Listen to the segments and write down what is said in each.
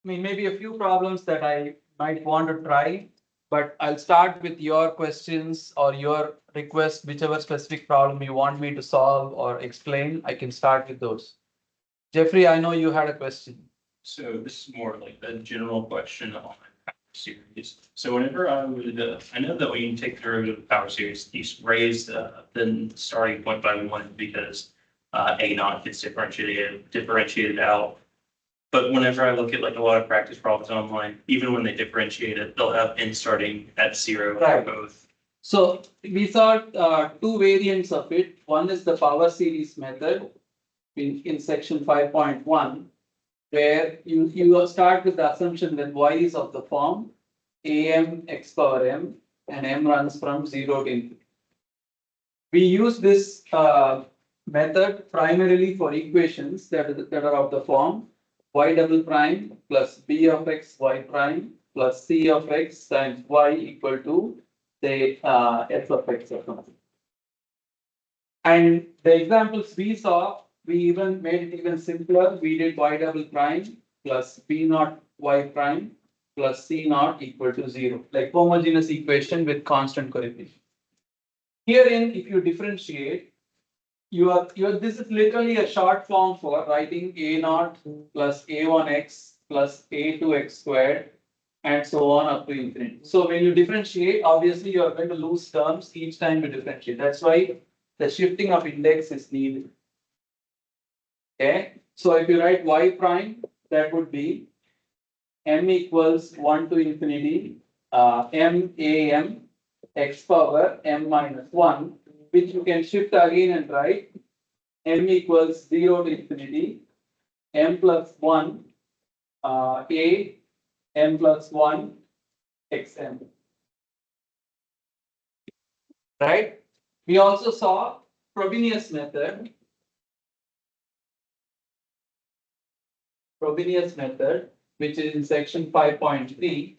mean, maybe a few problems that I might want to try, but I'll start with your questions or your request, whichever specific problem you want me to solve or explain. I can start with those. Jeffrey, I know you had a question. So this is more like a general question on power series. So whenever I would, I know that when you take the derivative of power series, you raise the starting point by one because A naught gets differentiated out. But whenever I look at like a lot of practice problems online, even when they differentiate it, they'll have n starting at 0 for Right. both. So we saw two variants of it. One is the power series method in section 5.1, where you start with the assumption that y is of the form am x power m and m runs from 0 to infinity. We use this method primarily for equations that are of the form y double prime plus b of x y prime plus c of x times y equal to say f of x or something. And the examples we saw, we even made it even simpler. We did y double prime plus b naught y prime plus c naught equal to 0, like homogeneous equation with constant coefficient. Herein, if you differentiate, this is literally a short form for writing a naught plus a1x plus a2x squared and so on up to infinity. So when you differentiate, obviously you are going to lose terms each time you differentiate. That's why the shifting of index is needed. Okay, so if you write y prime, that would be m equals 1 to infinity m a m x power m minus 1, which you can shift again and write m equals 0 to infinity m plus 1 a m plus 1 xm. Right? We also saw Frobenius method. Frobenius method, which is in section 5.3.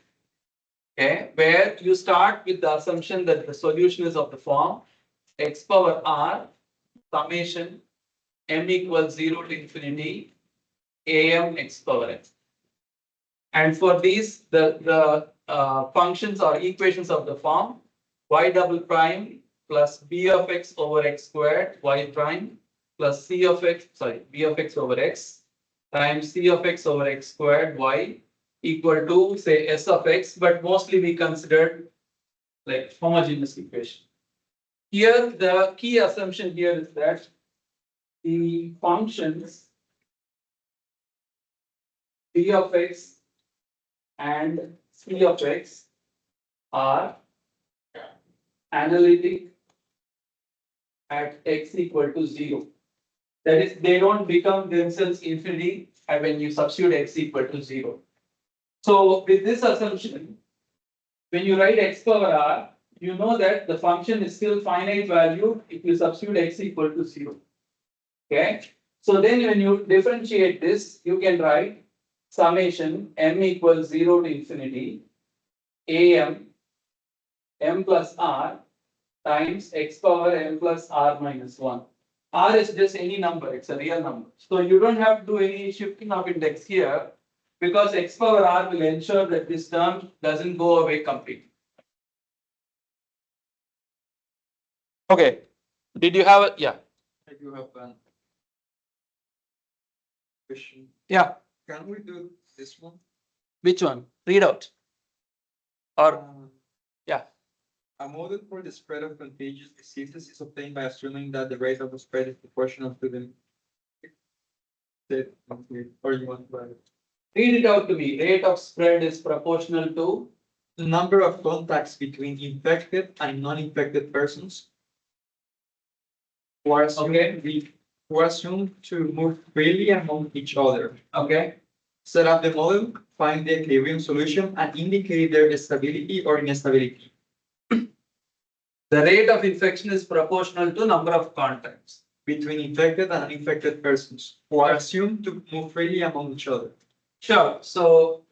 Okay, where you start with the assumption that the solution is of the form x power r summation m equals 0 to infinity am x power n. And for these, the functions or equations of the form y double prime plus b of x over x squared y prime plus c of x, sorry, b of x over x times c of x over x squared y equal to say s of x, but mostly we considered like homogeneous equation. Here, the key assumption here is that the functions b of x and c of x are analytic at x equal to 0. That is, they don't become themselves infinity when you substitute x equal to 0. So with this assumption, when you write x power r, you know that the function is still finite value if you substitute x equal to 0. Okay. So then when you differentiate this, you can write summation m equals 0 to infinity am m plus r times x power m plus r minus 1. R is just any number, it's a real number. So you don't have to do any shifting of index here because x power r will ensure that this term doesn't go away completely. Okay, did you have a, yeah. I do have a question. Yeah. Can we do this one? Which one? Read out. Or, yeah. A model for the spread of contagious diseases is obtained by assuming that the rate of the spread is proportional to the or you want to Read it out to me. Rate of spread is proportional to the number of contacts between infected and non-infected persons who are assumed to move freely among each other. okay. Set up the model, find the equilibrium solution, and indicate their stability or instability. The rate of infection is proportional to number of contacts between infected and uninfected persons who are assumed to move freely among each other. Sure. So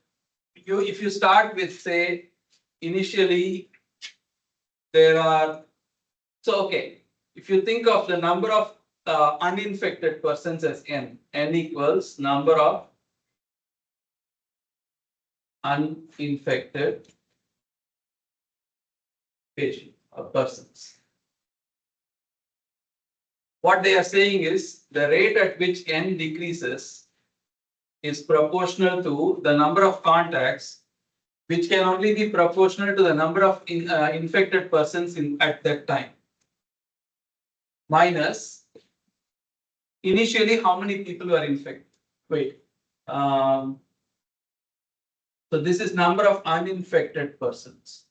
if you start with say initially there are, so okay, if you think of the number of uninfected persons as n equals number of uninfected patient or persons. What they are saying is the rate at which n decreases is proportional to the number of contacts, which can only be proportional to the number of infected persons at that time, minus initially how many people were infected. Wait. So this is number of uninfected persons.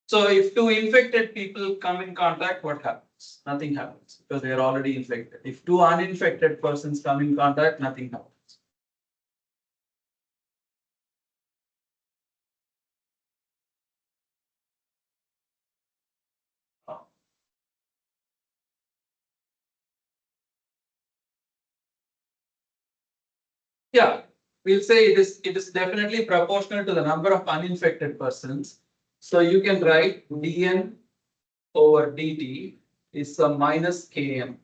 So if two infected people come in contact, what happens? Nothing happens because they are already infected. If two uninfected persons come in contact, nothing happens. Yeah, we'll say it is definitely proportional to the number of uninfected persons. So you can write dn over dt is a minus km,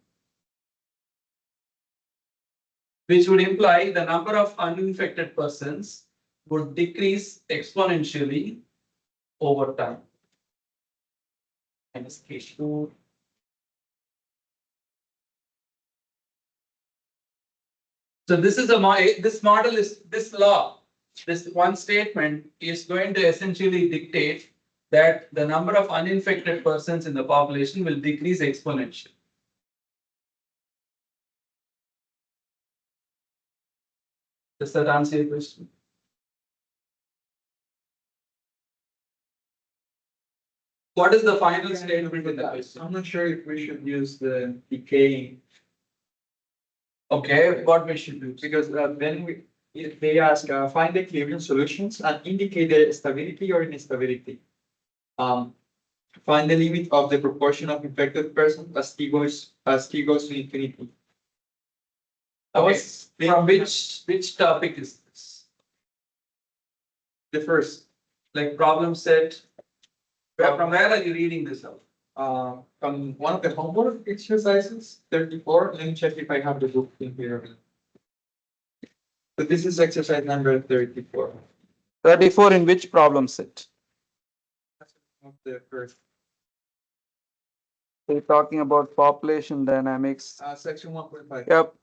which would imply the number of uninfected persons would decrease exponentially over time. Minus k2. So this is this model is this law. This one statement is going to essentially dictate that the number of uninfected persons in the population will decrease exponentially. Does that answer your question? What is the final statement in the question? I'm not sure if we should use the decaying. Okay, what we should do? Because then if they ask, find the equilibrium solutions and indicate their stability or instability. Find the limit of the proportion of infected persons as t goes to infinity. Okay, from which topic is this? The first, Like problem set? From where are you reading this out? from one of the homework exercises, 34. Let me check if I have the book in here. So this is exercise number 34. 34 in which problem set? Of the first, We're talking about population dynamics. section 1.5. Yep.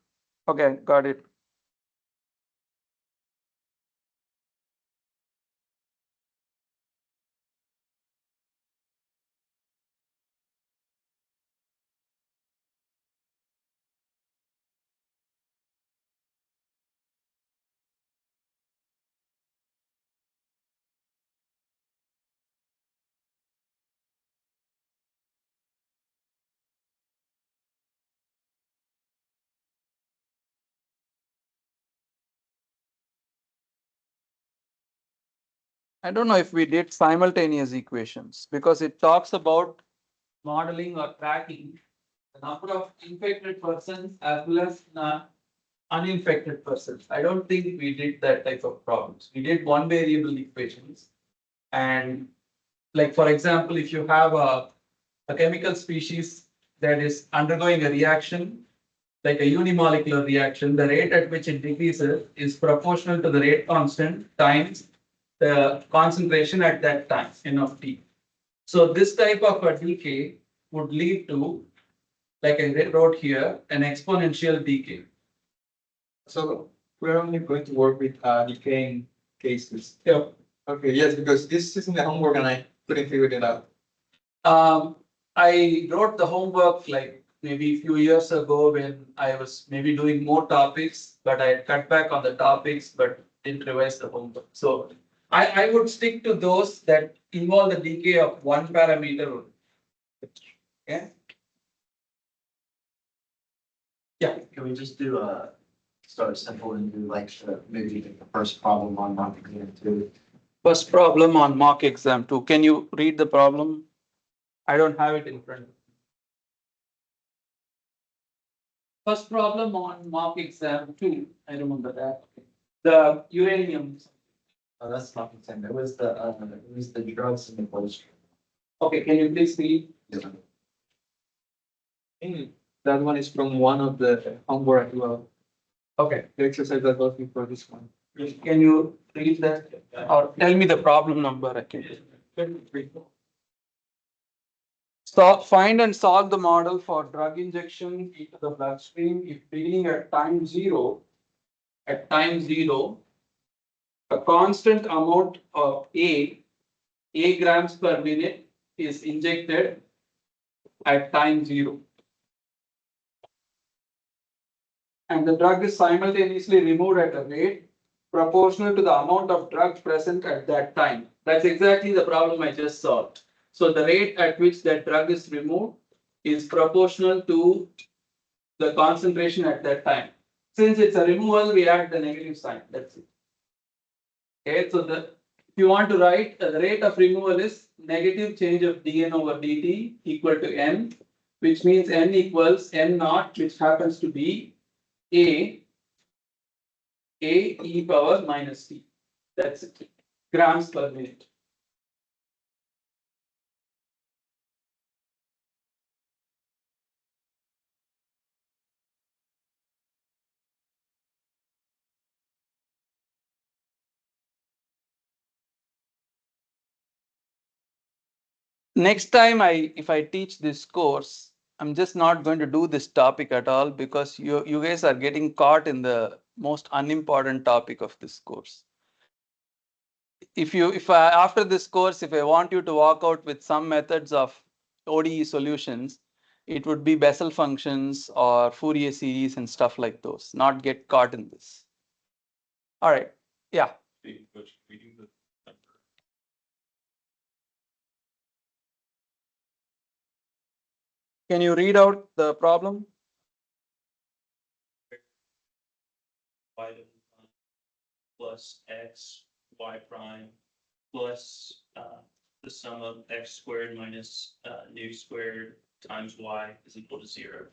Okay, got it. I don't know if we did simultaneous equations because it talks about modeling or tracking the number of infected persons as well as uninfected persons. I don't think we did that type of problems. We did one variable equations. And like, for example, if you have a chemical species that is undergoing a reaction, like a unimolecular reaction, the rate at which it decreases is proportional to the rate constant times the concentration at that time, n of t. So this type of a decay would lead to, like I wrote here, an exponential decay. So we're only going to work with decaying cases. Yep. Okay, yes, because this is in the homework and I couldn't figure it out. I wrote the homework like maybe a few years ago when I was maybe doing more topics, but I had cut back on the topics, but didn't revise the homework. So I would stick to those that involve the decay of one parameter. Yeah. Yeah. Can we just do start simple and do like maybe the first problem on mock exam 2? First problem on mock exam 2. Can you read the problem? I don't have it in front of me. First problem on mock exam 2. I remember that. The uranium. Oh, that's mock exam. It was the drugs in the post. Okay, can you please read? That one is from one of the homework as well. Okay. The exercise that was before this one. Can you read that or tell me the problem number? I can. So find and solve the model for drug injection into the bloodstream if beginning at time zero, a constant amount of A grams per minute is injected at time zero. And the drug is simultaneously removed at a rate proportional to the amount of drug present at that time. That's exactly the problem I just solved. So the rate at which that drug is removed is proportional to the concentration at that time. Since it's a removal, we add the negative sign. That's it. Okay, so if you want to write the rate of removal is negative change of dN over dt equal to n, which means n equals n naught, which happens to be a e power minus t. That's it. Grams per minute. Next time if I teach this course, I'm just not going to do this topic at all because you guys are getting caught in the most unimportant topic of this course. If I after this course, if I want you to walk out with some methods of ODE solutions, it would be Bessel functions or Fourier series and stuff like those, not get caught in this. All right. Yeah. Can you read out the problem? Y plus x y prime plus the sum of x squared minus nu squared times y is equal to 0.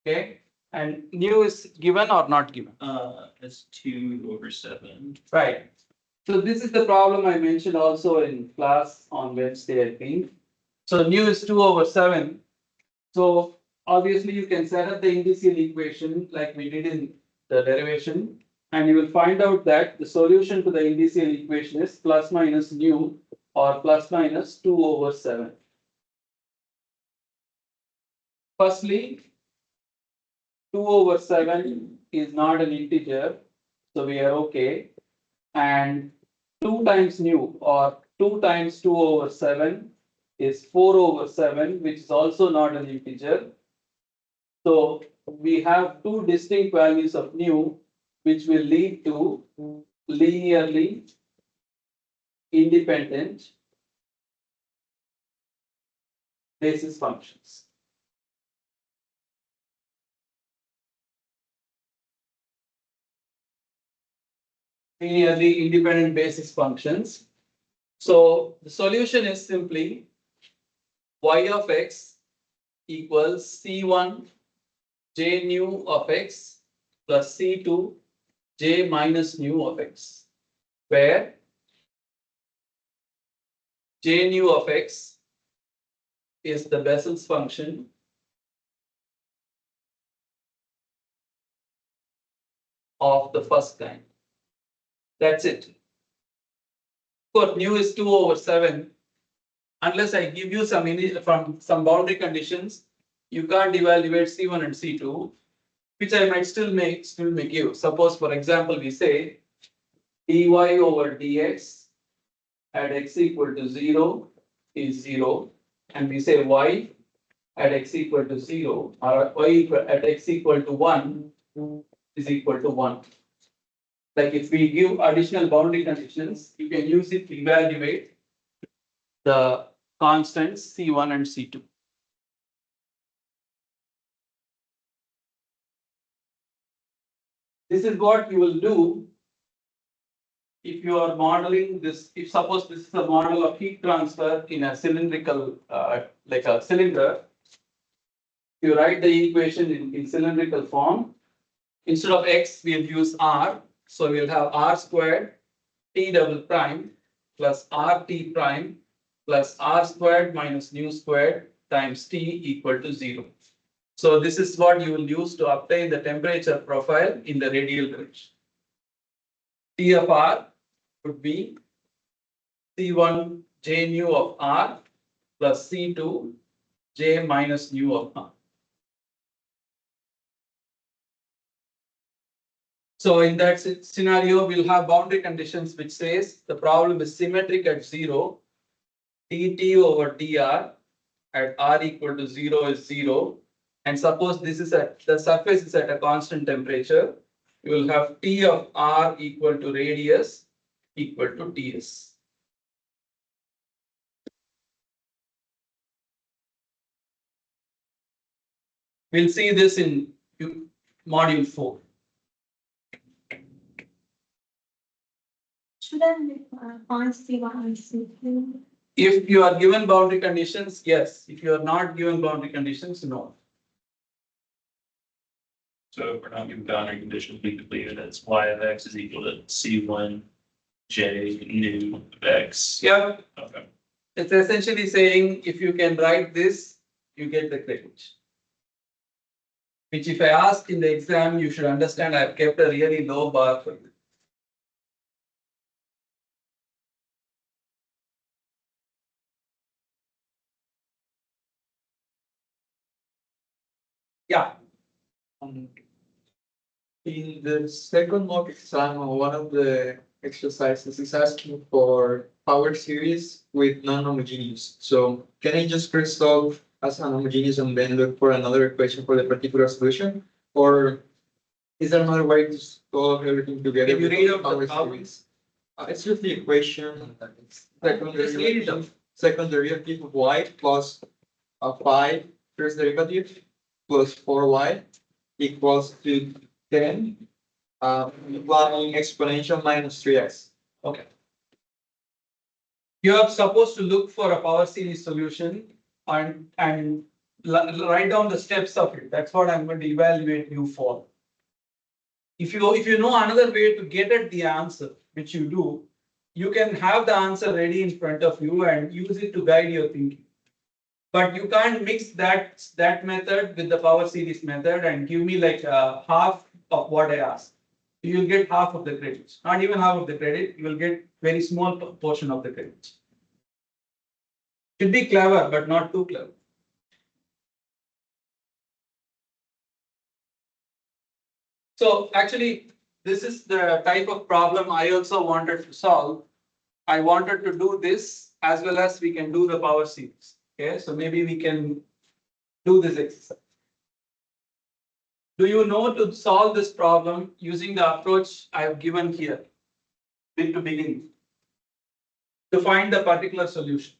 Okay. And nu is given or not given? That's 2/7. Right. So this is the problem I mentioned also in class on Wednesday, I think. So nu is 2/7. So obviously you can set up the initial equation like we did in the derivation, and you will find out that the solution to the initial equation is plus minus nu or plus minus 2/7. Firstly, 2/7 is not an integer, so we are okay. And 2 times nu or 2 times 2/7 is 4/7, which is also not an integer. So we have two distinct values of nu, which will lead to linearly independent basis functions. Linearly independent basis functions. So the solution is simply y of x equals C1 j nu of x plus C2 j minus nu of x, where j nu of x is the Bessel's function of the first kind. That's it. Of course, nu is 2/7. Unless I give you from some boundary conditions, you can't evaluate C1 and C2, which I might still make you. Suppose, for example, we say dy over dx at x equal to 0 is 0, and we say y at x equal to 0 or y at x equal to 1 is equal to 1. Like if we give additional boundary conditions, you can use it to evaluate the constants C1 and C2. This is what you will do if you are modeling this. If suppose this is a model of heat transfer in a cylindrical, like a cylinder, you write the equation in cylindrical form. Instead of x, we'll use r. So we'll have r squared t double prime plus rt prime plus r squared minus nu squared times t equal to 0. So this is what you will use to obtain the temperature profile in the radial direction. T of R would be C1 J nu of R plus C2 J minus nu of R. So in that scenario, we'll have boundary conditions which says the problem is symmetric at 0, dt over dr at r equal to 0 is 0. And suppose this is at the surface is at a constant temperature, you will have T of R equal to radius equal to ts. We'll see this in module 4. Shouldn't we find C1 and C2? If you are given boundary conditions, yes. If you are not given boundary conditions, no. So if we're not given boundary conditions, we could leave it as y of x is equal to C1 J nu of x. Yeah, Okay. it's essentially saying if you can write this, you get the credit. Which if I ask in the exam, you should understand I've kept a really low bar for you. Yeah, In the second mock exam, one of the exercises is asking for power series with non-homogeneous. So can I just first solve as an homogeneous and then look for another equation for the particular solution? Or is there another way to solve everything together? Can you with read out the power problem? series? It's just the equation, Just read it out. second derivative of y plus a 5 first derivative plus 4y equals to 10, implying exponential minus 3x. Okay. You are supposed to look for a power series solution and write down the steps of it. That's what I'm going to evaluate you for. If you know another way to get at the answer, which you do, you can have the answer ready in front of you and use it to guide your thinking. But you can't mix that method with the power series method and give me like half of what I asked. You'll get half of the credits, not even half of the credit. You will get very small portion of the credits. Should be clever, but not too clever. So actually, this is the type of problem I also wanted to solve. I wanted to do this as well as we can do the power series. Okay, so maybe we can do this exercise. Do you know to solve this problem using the approach I have given here to begin to find the particular solution?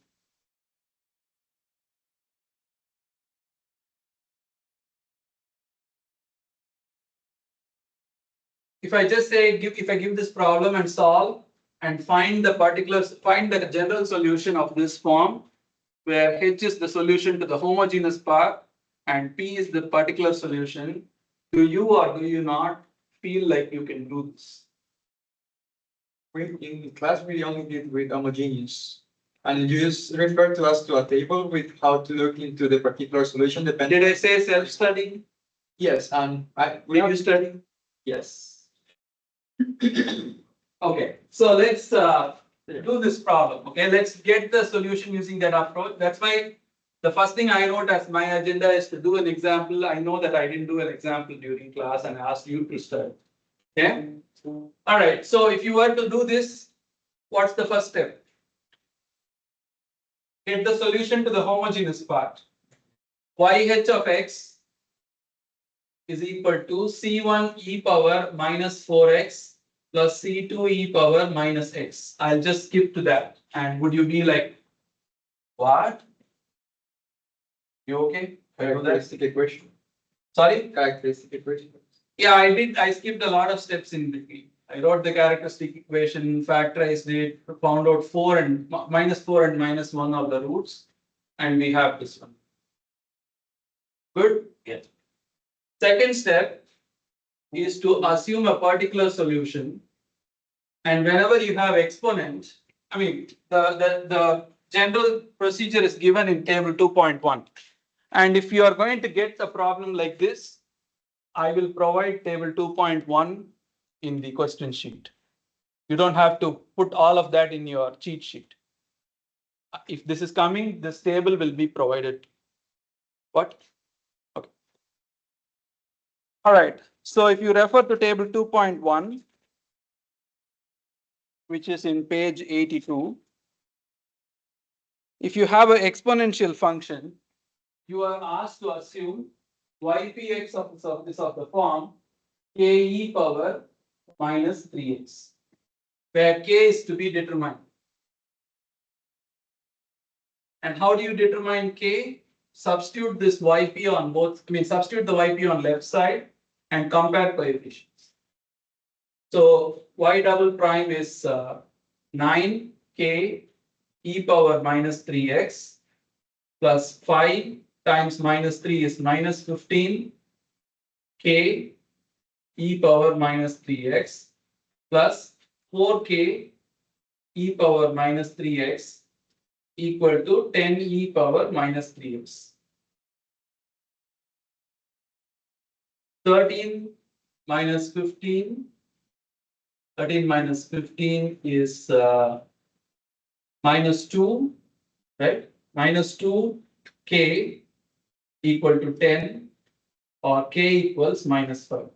If I just say if I give this problem and solve and find the general solution of this form where H is the solution to the homogeneous part and P is the particular solution, do you or do you not feel like you can do this? In class, we only did with homogeneous. And you just refer to us to a table with how to look into the particular solution depending. Did I say self-study? Yes, and Did you study? yes. Okay, so let's do this problem. Okay, let's get the solution using that approach. That's why the first thing I wrote as my agenda is to do an example. I know that I didn't do an example during class and I asked you to study. Okay. All right. So if you were to do this, what's the first step? Get the solution to the homogeneous part. YH of x is equal to C1 e power minus 4x plus C2 e power minus x. I'll just skip to that. And would you be like, what? You okay? I do that? Characteristic equation. Sorry? Characteristic equation. Yeah, I did. I skipped a lot of steps in between. I wrote the characteristic equation, factorized it, found out minus 4 and minus 1 are the roots. And we have this one. Good? Yes. Second step is to assume a particular solution. And whenever you have exponent, I mean, the general procedure is given in table 2.1. And if you are going to get a problem like this, I will provide table 2.1 in the question sheet. You don't have to put all of that in your cheat sheet. If this is coming, this table will be provided. What? Okay. All right. So if you refer to table 2.1, which is in page 82, if you have an exponential function, you are asked to assume ypx of the form ke power minus 3x, where k is to be determined. And how do you determine k? Substitute this yp on both, substitute the yp on left side and compare coefficients. So y double prime is 9k e power minus 3x plus 5 times minus 3 is minus 15 k e power minus 3x plus 4k e power minus 3x equal to 10 e power minus 3x. 13 minus 15. 13 minus 15 is minus 2, right? Minus 2k equal to 10 or k equals minus 5.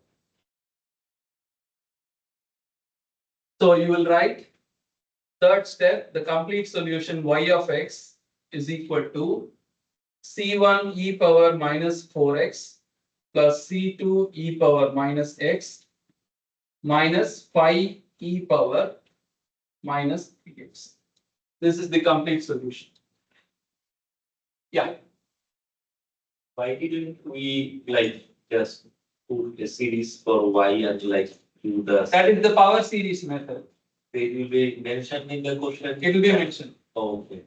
So you will write third step, the complete solution y of x is equal to c1 e power minus 4x plus c2 e power minus x minus 5 e power minus 3x. This is the complete solution. Yeah. Why didn't we like just put a series for y and like do the? That is the power series method. They will be mentioned in the question. It will be mentioned. Oh, okay.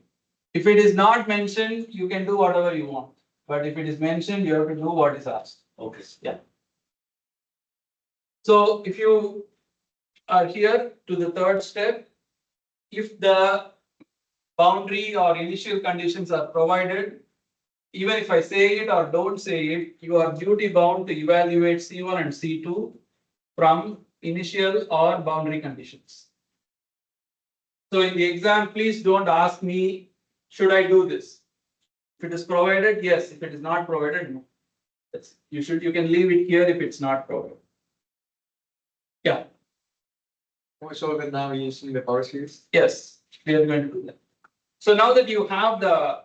If it is not mentioned, you can do whatever you want. But if it is mentioned, you have to do what is asked. Okay. Yeah. So if you are here to the third step, if the boundary or initial conditions are provided, even if I say it or don't say it, you are duty bound to evaluate C1 and C2 from initial or boundary conditions. So in the exam, please don't ask me, should I do this? If it is provided, yes. If it is not provided, no. You can leave it here if it's not provided. Yeah. We solve it now using the power series. Yes, we are going to do that. So now that you have the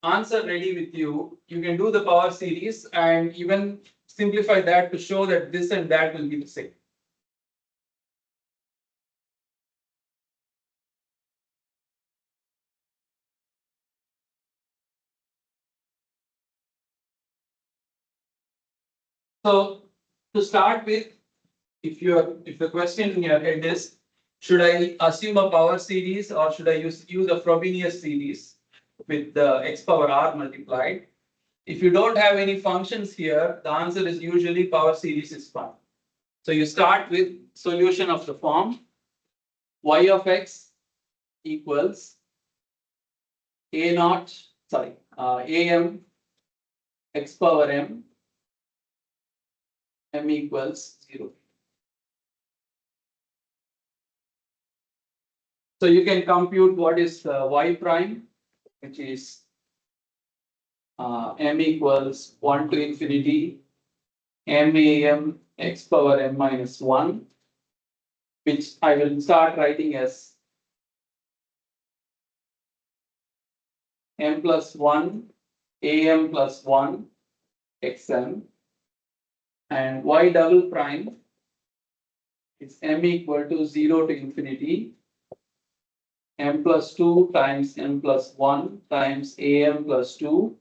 answer ready with you, you can do the power series and even simplify that to show that this and that will be the same. So to start with, if the question in your head is, should I assume a power series or should I use a Frobenius series with the x power r multiplied? If you don't have any functions here, the answer is usually power series is fine. So you start with solution of the form y of x equals am x power m equals 0. So you can compute what is y prime, which is m equals 1 to infinity mam x power m minus 1, which I will start writing as m plus 1 am plus 1 xm, and y double prime is m equal to 0 to infinity m plus 2 times m plus 1 times am plus 2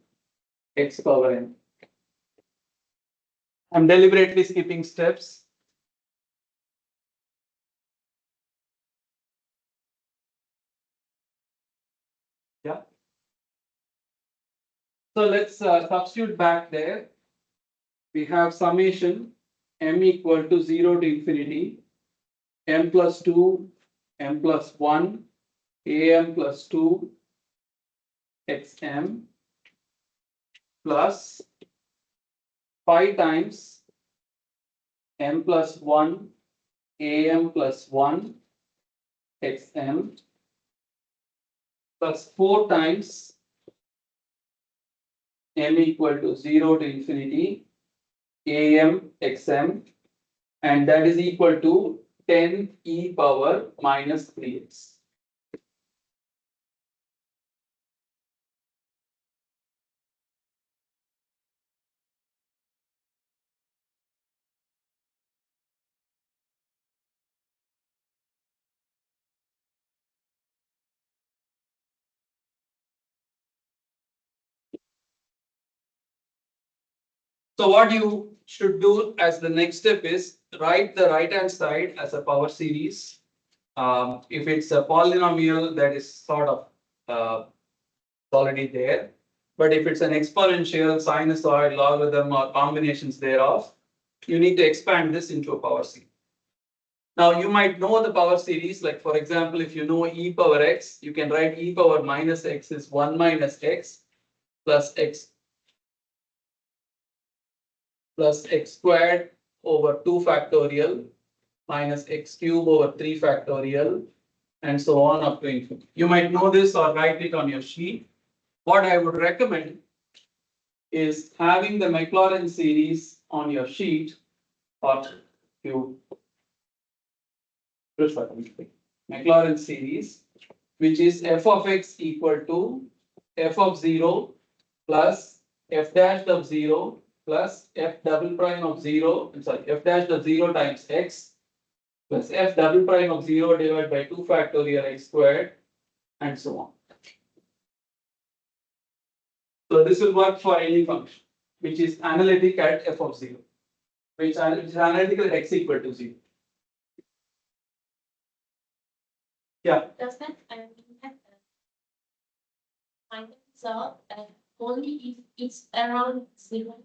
x power n. I'm deliberately skipping steps. Yeah. So let's substitute back there. We have summation m equal to 0 to infinity m plus 2 m plus 1 am plus 2 xm plus 5 times m plus 1 am plus 1 xm plus 4 times m equal to 0 to infinity am xm, and that is equal to 10 e power minus 3x. So what you should do as the next step is write the right hand side as a power series. If it's a polynomial, that is sort of already there. But if it's an exponential, sinusoid, logarithm, or combinations thereof, you need to expand this into a power series. Now you might know the power series, like for example, if you know e power x, you can write e power minus x is 1 minus x plus x squared over 2 factorial minus x cube over 3 factorial and so on up to infinity. You might know this or write it on your sheet. What I would recommend is having the Maclaurin series on your sheet, or you prefer Maclaurin series, which is f of x equal to f of 0 plus f dash of 0 plus f double prime of 0, f dash of 0 times x plus f double prime of 0 divided by 2 factorial x squared and so on. So this will work for any function which is analytic at f of 0, which is analytical at x equal to 0. Yeah. Does that mean that final result only if it's around 0?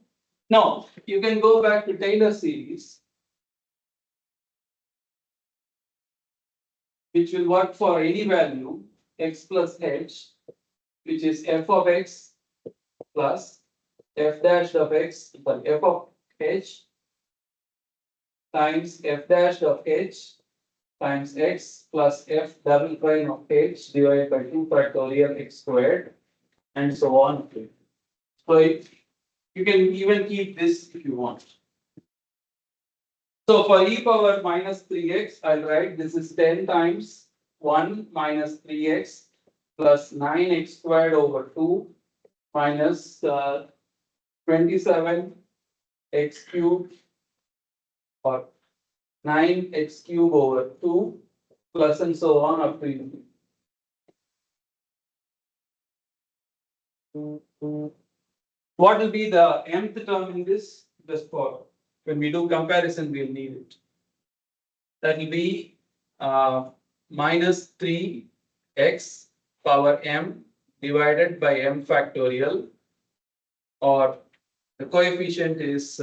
No, you can go back to Taylor series, which will work for any value x plus h, which is f of x plus f dash of x, f of h times f dash of h times x plus f double prime of h divided by 2 factorial x squared and so on. So you can even keep this if you want. So for e power minus 3x, I'll write this is 10 times 1 minus 3x plus 9x squared over 2 minus 27 x cubed or 9x cubed over 2 plus and so on up to infinity. What will be the nth term in this? Just for when we do comparison, we'll need it. That will be minus 3x power m divided by m factorial, or the coefficient is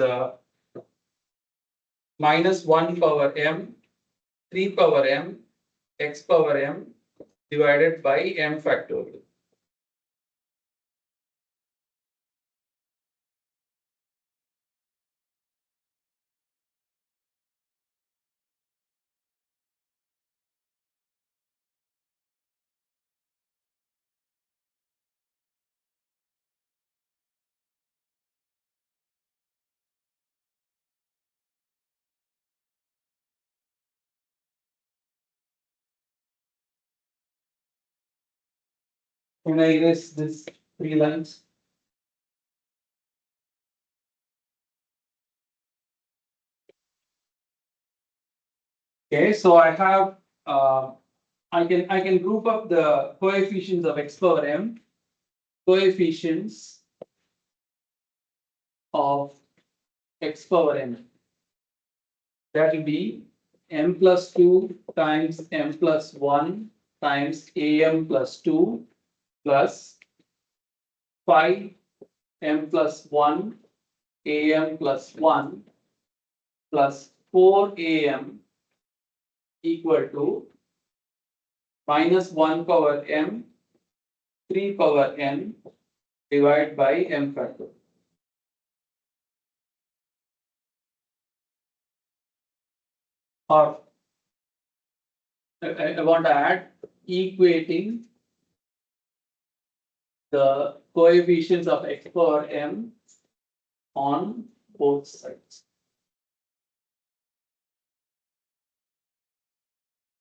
minus 1 power m, 3 power m, x power m divided by m factorial. Can I erase this 3 lines? Okay, so I have I can group up the coefficients of x power m, coefficients of x power m. That will be m plus 2 times m plus 1 times am plus 2 plus 5 m plus 1 am plus 1 plus 4 am equal to minus 1 power m, 3 power n divided by m factor. or I want to add equating the coefficients of x power m on both sides.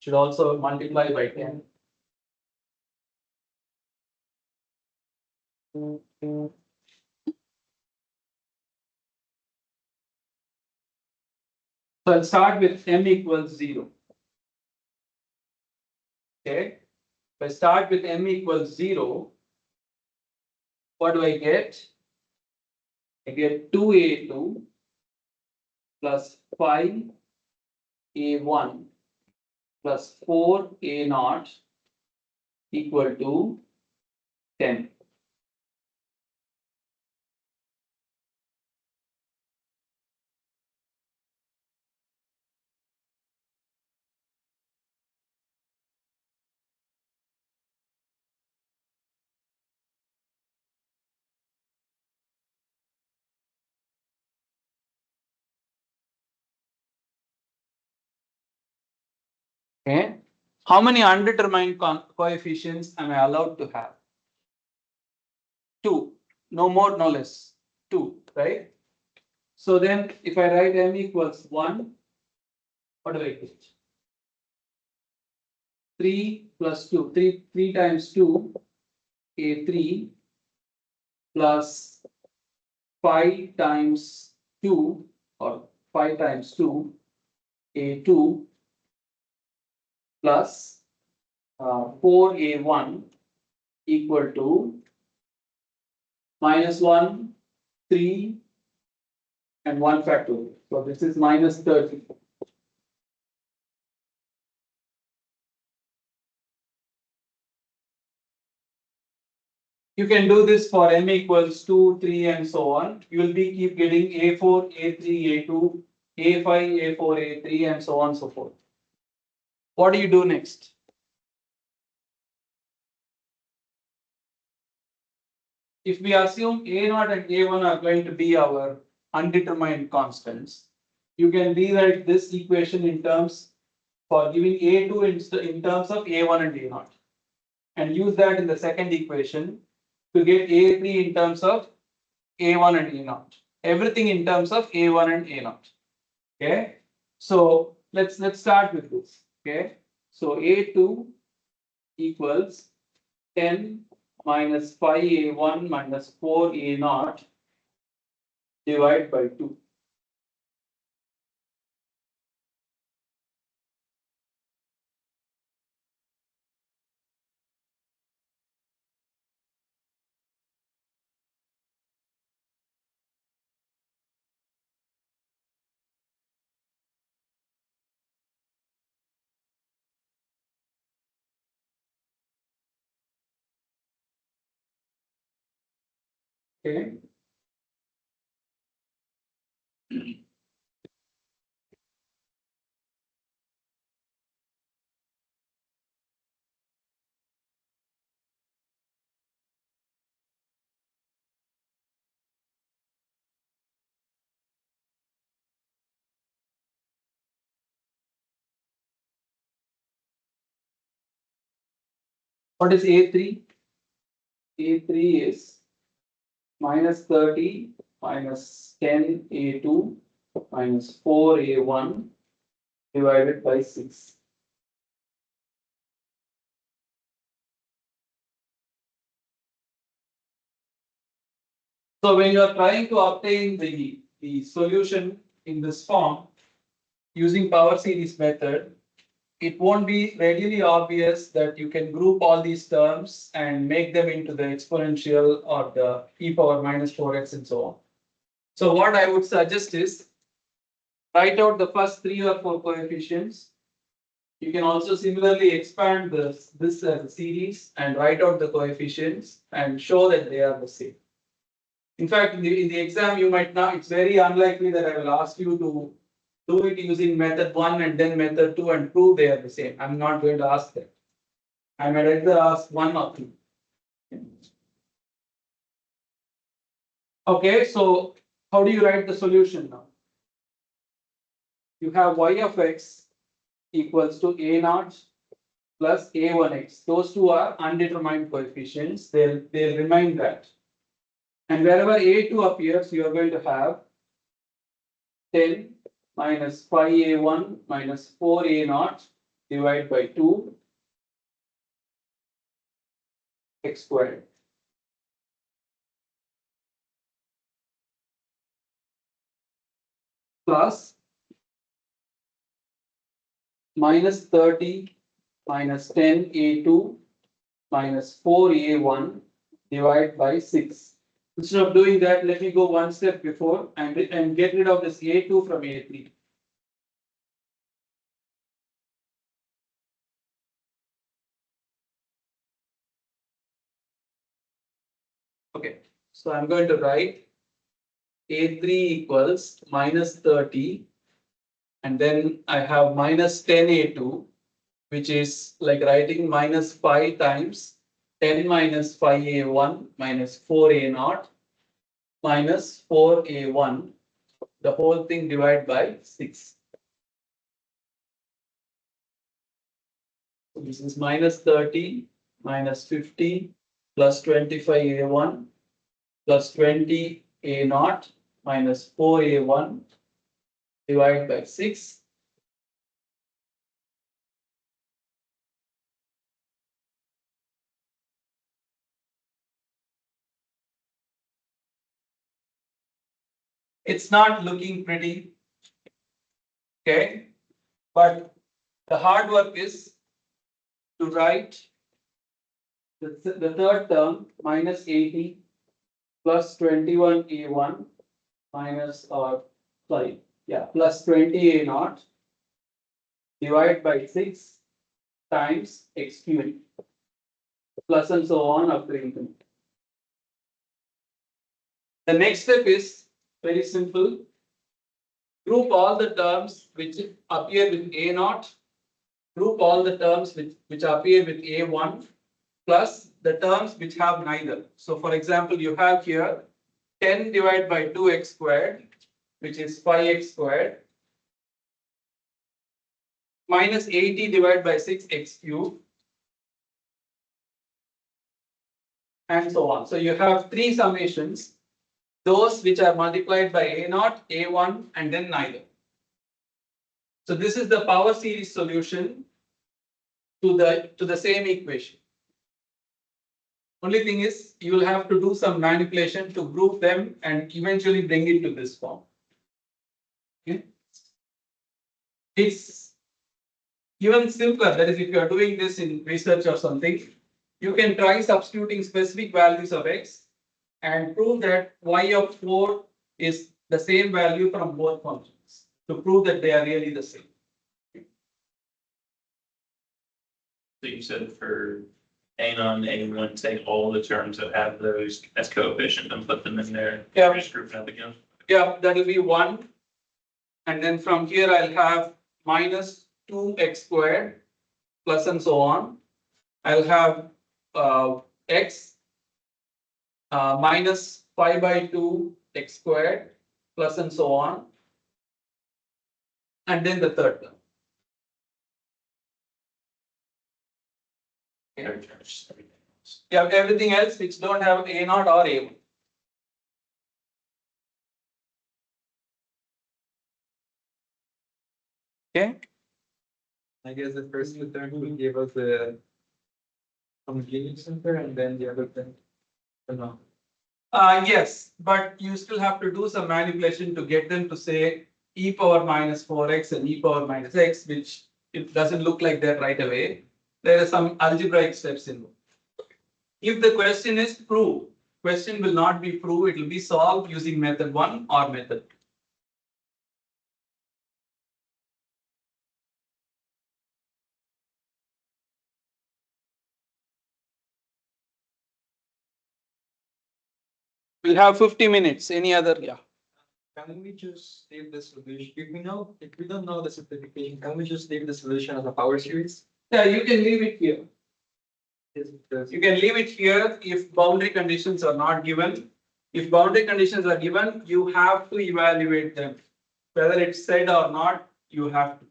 Should also multiply by 10. So I'll start with m equals 0. Okay. If I start with m equals 0, what do I get? I get 2a2 plus 5a1 plus 4a0 equal to 10. Okay. How many undetermined coefficients am I allowed to have? 2. No more, no less. 2, right? So then if I write m equals 1, what do I get? 3 plus 2. 3 times 2, a3 plus 5 times 2 or 5 times 2, a2 plus 4a1 equal to minus 1, 3 and 1 factorial. So this is minus 30. You can do this for m equals 2, 3 and so on. You will be keep getting a4, a3, a2, a5, a4, a3 and so on and so forth. What do you do next? If we assume a0 and a1 are going to be our undetermined constants, you can rewrite this equation in terms for giving a2 in terms of a1 and a0 and use that in the second equation to get a3 in terms of a1 and a0. Everything in terms of a1 and a0. Okay. So let's start with this. Okay. So a2 equals 10 minus 5a1 minus 4a0 divided by 2. Okay. What is a3? A3 is minus 30 minus 10 a2 minus 4 a1 divided by 6. So when you are trying to obtain the solution in this form using power series method, it won't be readily obvious that you can group all these terms and make them into the exponential or the e power minus 4x and so on. So what I would suggest is write out the first 3 or 4 coefficients. You can also similarly expand this as a series and write out the coefficients and show that they are the same. In fact, in the exam, you might not, it's very unlikely that I will ask you to do it using method 1 and then method 2 and prove they are the same. I'm not going to ask that. I might either ask 1 or 2. Okay, so how do you write the solution now? You have y of x equals to A naught plus A1x. Those two are undetermined coefficients. They'll remain that. And wherever A2 appears, you are going to have 10 minus 5A1 minus 4A naught divided by 2 x squared. Plus minus 30 minus 10A2 minus 4A1 divided by 6. Instead of doing that, let me go one step before and get rid of this A2 from A3. Okay, so I'm going to write A3 equals minus 30 and then I have minus 10A2, which is like writing minus 5 times 10 minus 5A1 minus 4A naught minus 4A1, the whole thing divided by 6. So this is minus 30 minus 50 plus 25A1 plus 20A naught minus 4A1 divided by 6. It's not looking pretty, okay? But the hard work is to write the third term minus 80 plus 21A1 minus plus 20A naught divided by 6 times x cubed plus and so on up to infinity. The next step is very simple. Group all the terms which appear with A naught, group all the terms which appear with A1 plus the terms which have neither. So for example, you have here 10 divided by 2x squared, which is 5x squared, minus 80 divided by 6x cubed, and so on. So you have three summations, those which are multiplied by A naught, A1, and then neither. So this is the power series solution to the same equation. Only thing is you will have to do some manipulation to group them and eventually bring it to this form. Okay. It's even simpler. That is, if you are doing this in research or something, you can try substituting specific values of x and prove that y of 4 is the same value from both functions to prove that they are really the same. So you said for A0, A1, take all the terms that have those as coefficient and put them in there. Yeah. Just group it up again. Yeah, that will be 1. And then from here I'll have minus 2x squared plus and so on. I'll have x minus 5 by 2 x squared plus and so on. And then the third term. Just everything else. You have everything else which don't have A naught or A1. Okay. I guess the first two terms will give us the homogeneous center and then the other thing. No. Yes, but you still have to do some manipulation to get them to say e power minus 4x and e power minus x, which it doesn't look like that right away. There are some algebraic steps involved. If the question is prove, question will not be prove, it will be solved using method 1 or method 2. We'll have 50 minutes. Any other? Yeah. Can we just leave the solution? If we don't know the simplification, can we just leave the solution as a power series? Yeah, you can leave it here. Yes, because You can leave it here if boundary conditions are not given. If boundary conditions are given, you have to evaluate them. Whether it's said or not, you have to.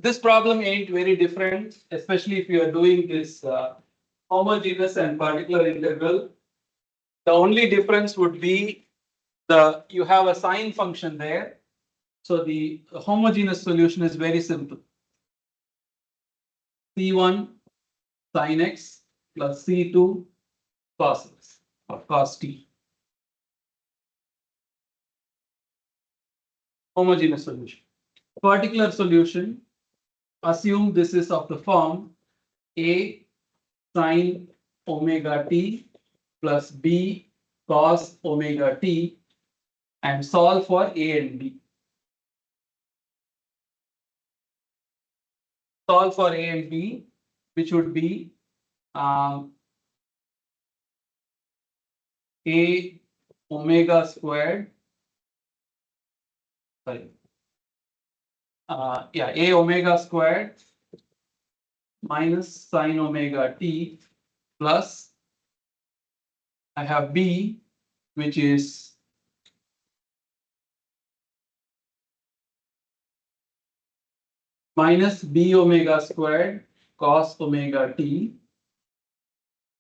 this problem ain't very different, especially if you are doing this homogeneous and particular integral. The only difference would be you have a sine function there. So the homogeneous solution is very simple. C1 sin x plus C2 cos x or cos t. Homogeneous solution. Particular solution, assume this is of the form A sin omega t plus B cos omega t and solve for A and B. Solve for A and B, which would be A omega squared. Sorry. A omega squared minus sin omega t plus I have B, which is minus B omega squared cos omega t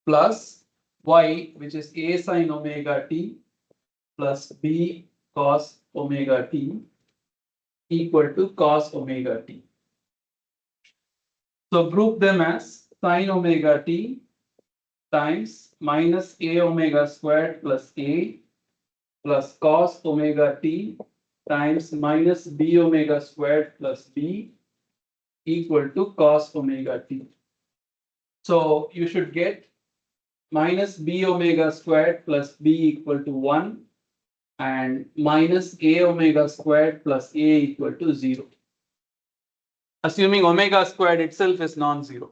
plus Y, which is A sin omega t plus B cos omega t equal to cos omega t. So group them as sin omega t times minus A omega squared plus A plus cos omega t times minus B omega squared plus B equal to cos omega t. So you should get minus B omega squared plus B equal to 1 and minus A omega squared plus A equal to 0. Assuming omega squared itself is non-zero.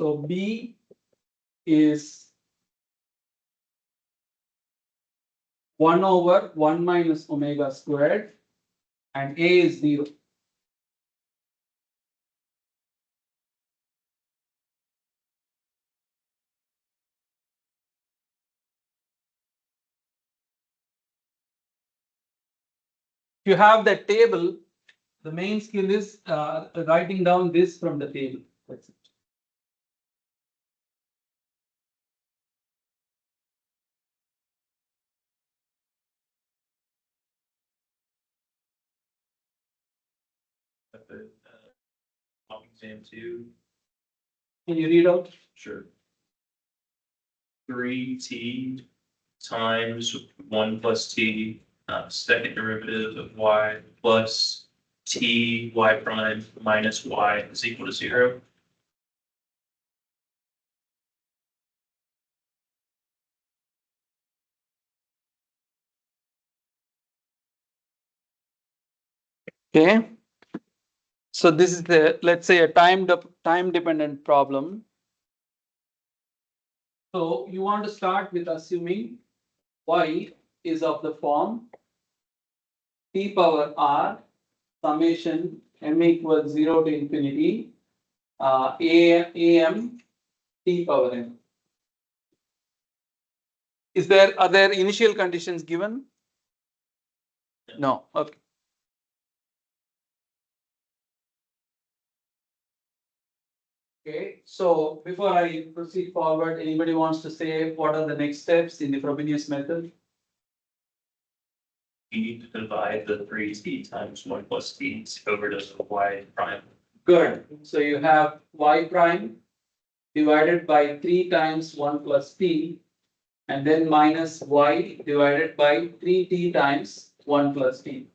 So B is 1 over 1 minus omega squared and A is 0. If you have that table, the main skill is writing down this from the table. That's it. Exam 2, Can you read out? sure. 3t times 1 plus t, second derivative of y plus t y prime minus y is equal to 0. Okay. So this is let's say a time dependent problem. So you want to start with assuming y is of the form t power r summation m equals 0 to infinity am t power n. Are there initial conditions given? No. Okay. Okay, so before I proceed forward, anybody wants to say what are the next steps in the Frobenius method? You need to divide the 3t times 1 plus t over to the y prime. Good. So you have y prime divided by 3 times 1 plus t and then minus y divided by 3t times 1 plus t.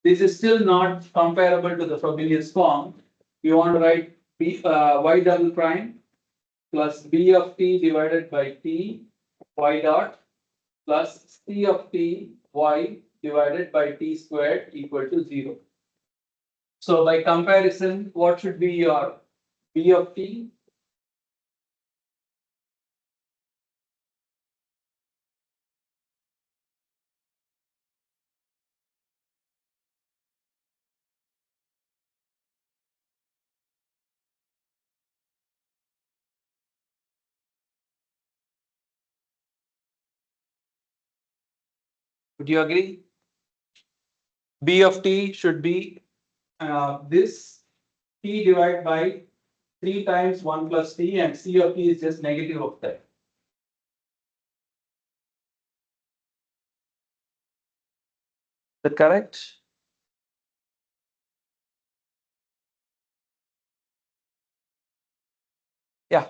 This is still not comparable to the Frobenius form. You want to write y double prime plus b of t divided by t y dot plus c of t y divided by t squared equal to 0. So by comparison, what should be your b of t? Would you agree? B of t should be this t divided by 3 times 1 plus t, and C of t is just negative of that. Is that correct? Yeah.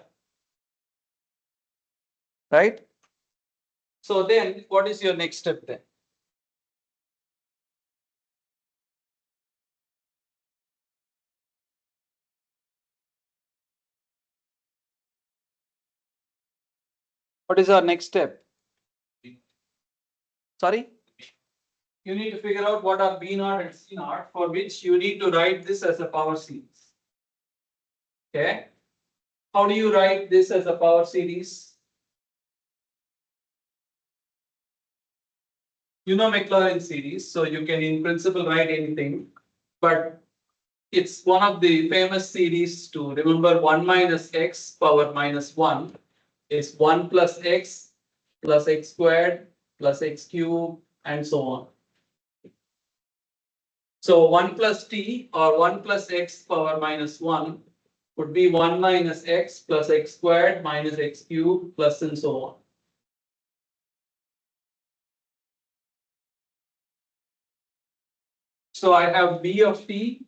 Right? So then what is your next step then? What is our next step? Sorry? You need to figure out what are B naught and C naught, for which you need to write this as a power series. Okay? How do you write this as a power series? You know Maclaurin series, so you can in principle write anything, but it's one of the famous series to remember. 1 minus x power minus 1 is 1 plus x squared plus x cube and so on. So 1 plus t or 1 plus x power minus 1 would be 1 minus x plus x squared minus x cube plus and so on. So I have b of t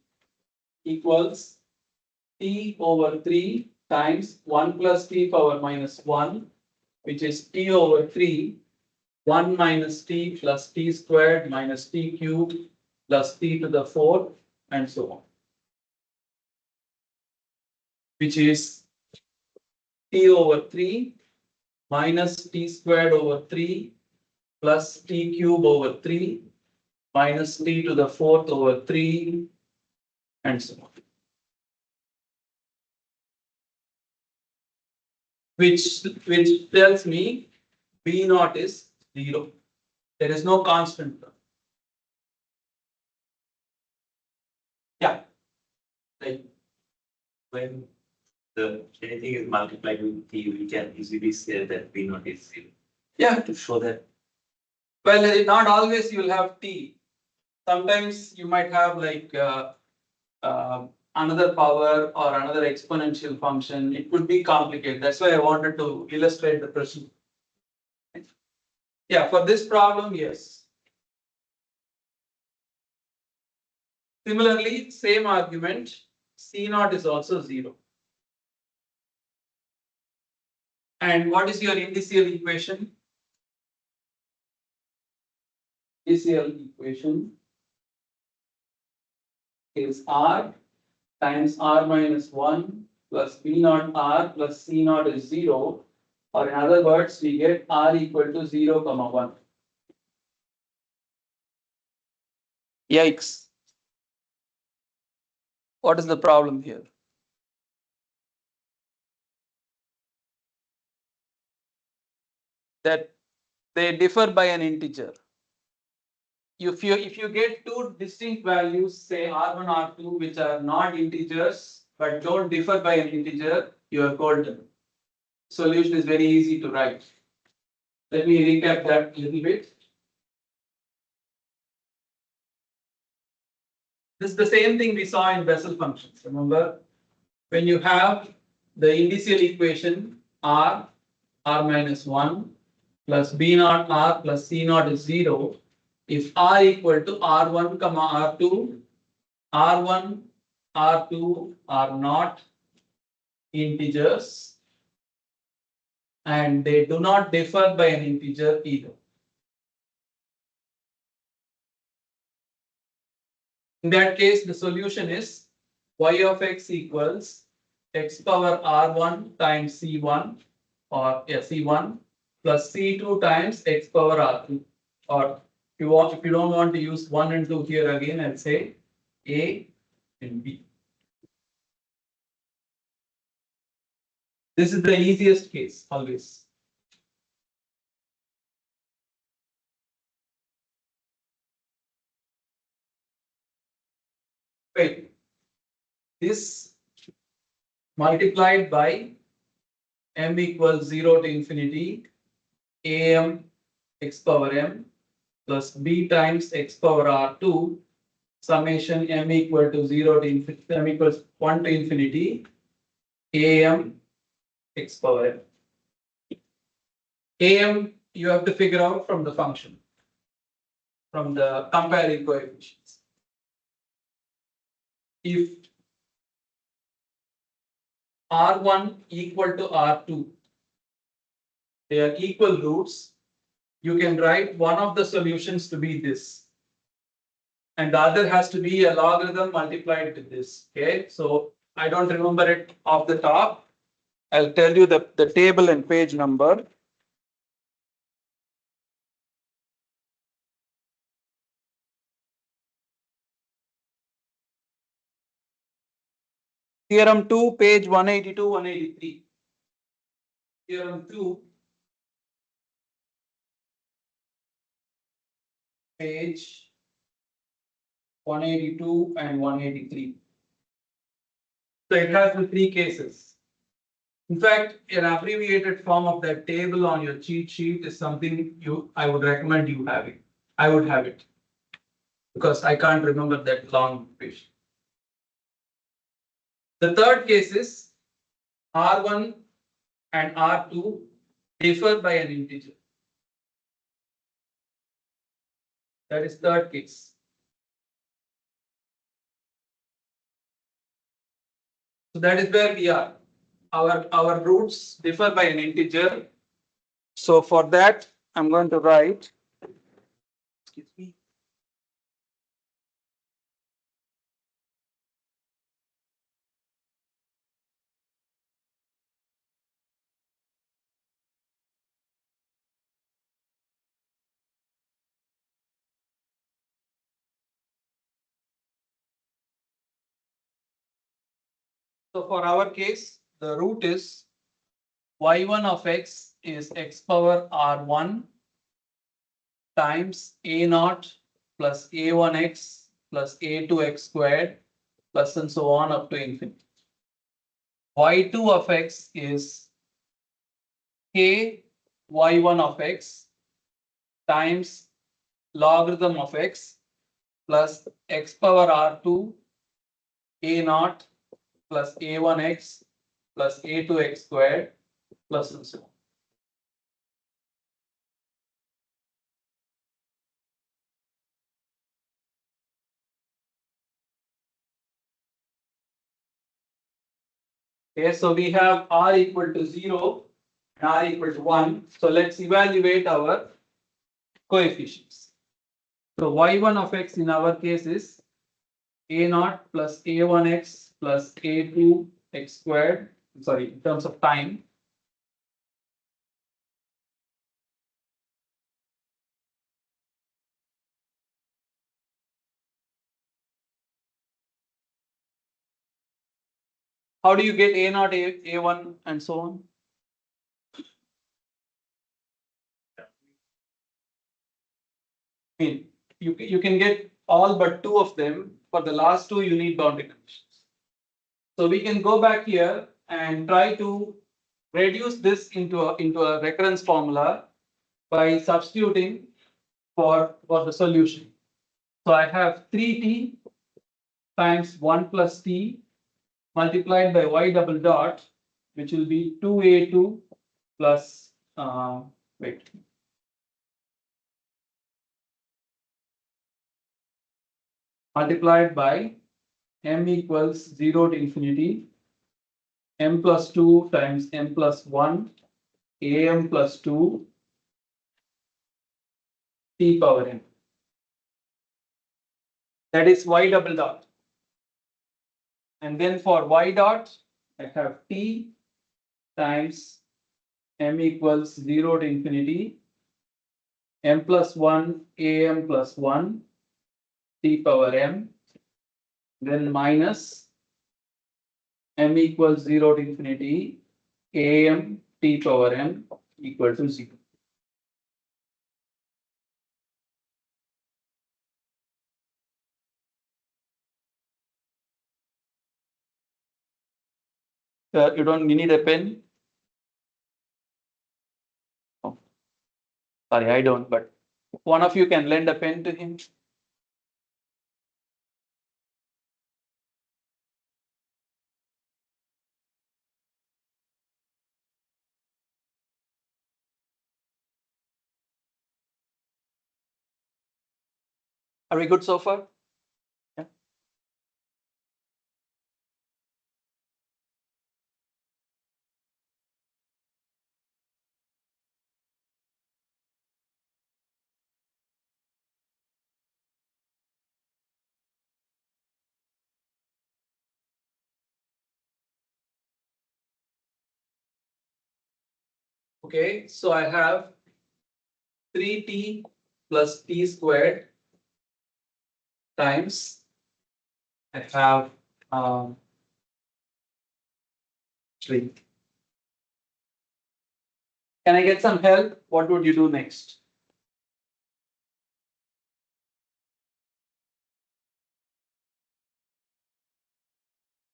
equals t over 3 times 1 plus t power minus 1, which is t over 3, 1 minus t plus t squared minus t cubed plus t to the 4th and so on, which is t over 3 minus t squared over 3 plus t cube over 3 minus t to the 4th over 3 and so on. Which tells me B naught is 0. There is no constant term. Yeah. Like when the anything is multiplied with t, we can easily say that p naught is 0. Yeah. To show that. Well, not always you will have t. Sometimes you might have like another power or another exponential function. It could be complicated. That's why I wanted to illustrate the person. Yeah, for this problem, yes. Similarly, same argument, C naught is also 0. And what is your initial equation? Initial equation is R times R minus 1 plus B naught R plus C naught is 0. Or in other words, we get R equal to 0, 1. Yikes. What is the problem here? That they differ by an integer. If you get two distinct values, say R1, R2, which are not integers but don't differ by an integer, you are golden. Solution is very easy to write. Let me recap that a little bit. This is the same thing we saw in Bessel functions. Remember, when you have the initial equation R minus 1 plus B naught R plus C naught is 0. If R equal to R1, R2, R1, R2 are not integers and they do not differ by an integer either. In that case, the solution is y of x equals x power R1 times C1 or C1 plus C2 times x power R2. Or if you don't want to use 1 and 2 here again, I'll say A and B. This is the easiest case always. Wait, this multiplied by m equals 0 to infinity am x power m plus b times x power r2 summation m equal to 0 to infinity, m equals 1 to infinity, am x power m. Am you have to figure out from the function, from the comparing coefficients. If R1 equal to R2, they are equal roots, you can write one of the solutions to be this. And the other has to be a logarithm multiplied with this. Okay, so I don't remember it off the top. I'll tell you the table and page number. Theorem 2, page 182, 183. Theorem 2, page 182 and 183. So it has the three cases. In fact, an abbreviated form of that table on your cheat sheet is something I would recommend you having. I would have it because I can't remember that long equation. The third case is R1 and R2 differ by an integer. That is third case. So that is where we are. Our roots differ by an integer. So for that, I'm going to write, excuse me. So for our case, the root is y1 of x is x power r1 times a naught plus a1x plus a2x squared plus and so on up to infinity. Y2 of x is k y1 of x times logarithm of x plus x power r2 a naught plus a1x plus a2x squared plus and so on. Okay, so we have r equal to 0 and r equal to 1. So let's evaluate our coefficients. So y1 of x in our case is a naught plus a1x plus a2x squared. Sorry, in terms of time. How do you get a naught, a1 and so on? I mean, you can get all but two of them. For the last two, you need boundary conditions. So we can go back here and try to reduce this into a recurrence formula by substituting for the solution. So I have 3t times 1 plus t multiplied by y double dot, which will be 2a2 plus wait. Multiplied by m equals 0 to infinity m plus 2 times m plus 1 am plus 2 t power n. That is y double dot. And then for y dot, I have t times m equals 0 to infinity m plus 1 am plus 1 t power m, then minus m equals 0 to infinity am t power m equal to 0. You need a pen? Oh, sorry, I don't, but one of you can lend a pen to him. Are we good so far? Yeah. Okay, so I have 3t plus t squared times I have actually, can I get some help? What would you do next?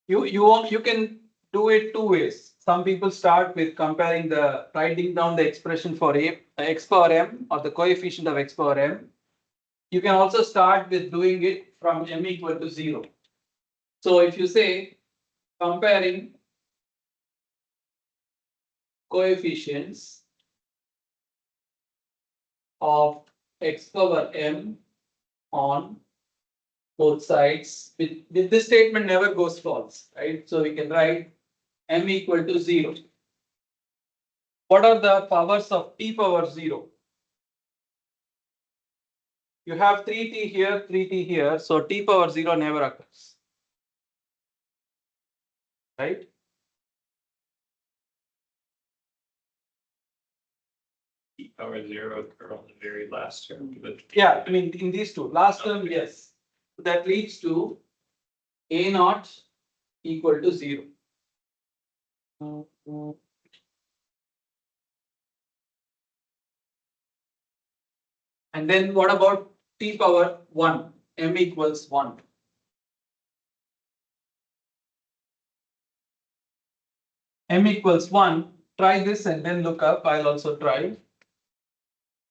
You can do it two ways. Some people start with comparing the writing down the expression for a x power m or the coefficient of x power m. You can also start with doing it from m equal to 0. So if you say comparing coefficients of x power m on both sides, with this statement never goes false, right? So we can write m equal to 0. What are the powers of t power 0? You have 3t here, 3t here, so t power 0 never occurs, right? T power 0 occur on the very last term, but Yeah, I mean, in these two, last term, yes. That leads to a naught equal to 0. And then what about t power 1, m equals 1? M equals 1, try this and then look up, I'll also try.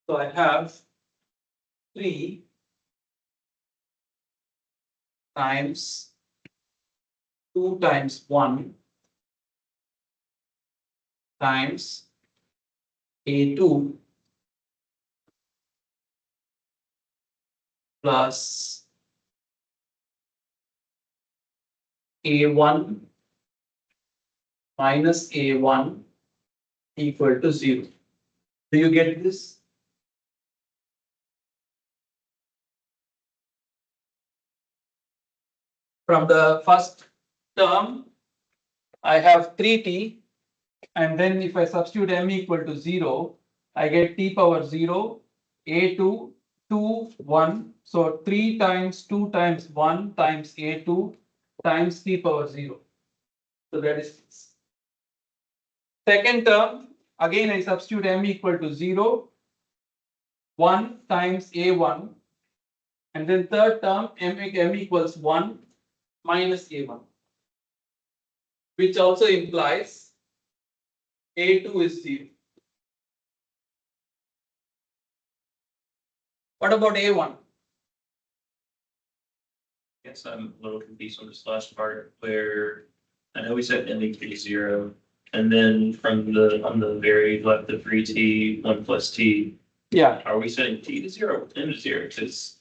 So I have 3 times 2 times 1 times a2 plus a1 minus a1 equal to 0. Do you get this? From the first term, I have 3t, and then if I substitute m equal to 0, I get t power 0, a2, 2, 1. So 3 times 2 times 1 times a2 times t power 0. So that is second term, again I substitute m equal to 0, 1 times a1, and then third term m equals 1 minus a1, which also implies a2 is 0. What about a1? yes, I'm a little confused on this last part where I know we said m equals 0. And then from on the very left of 3t, 1 plus t, Yeah, are we setting t to 0 or m to 0? Because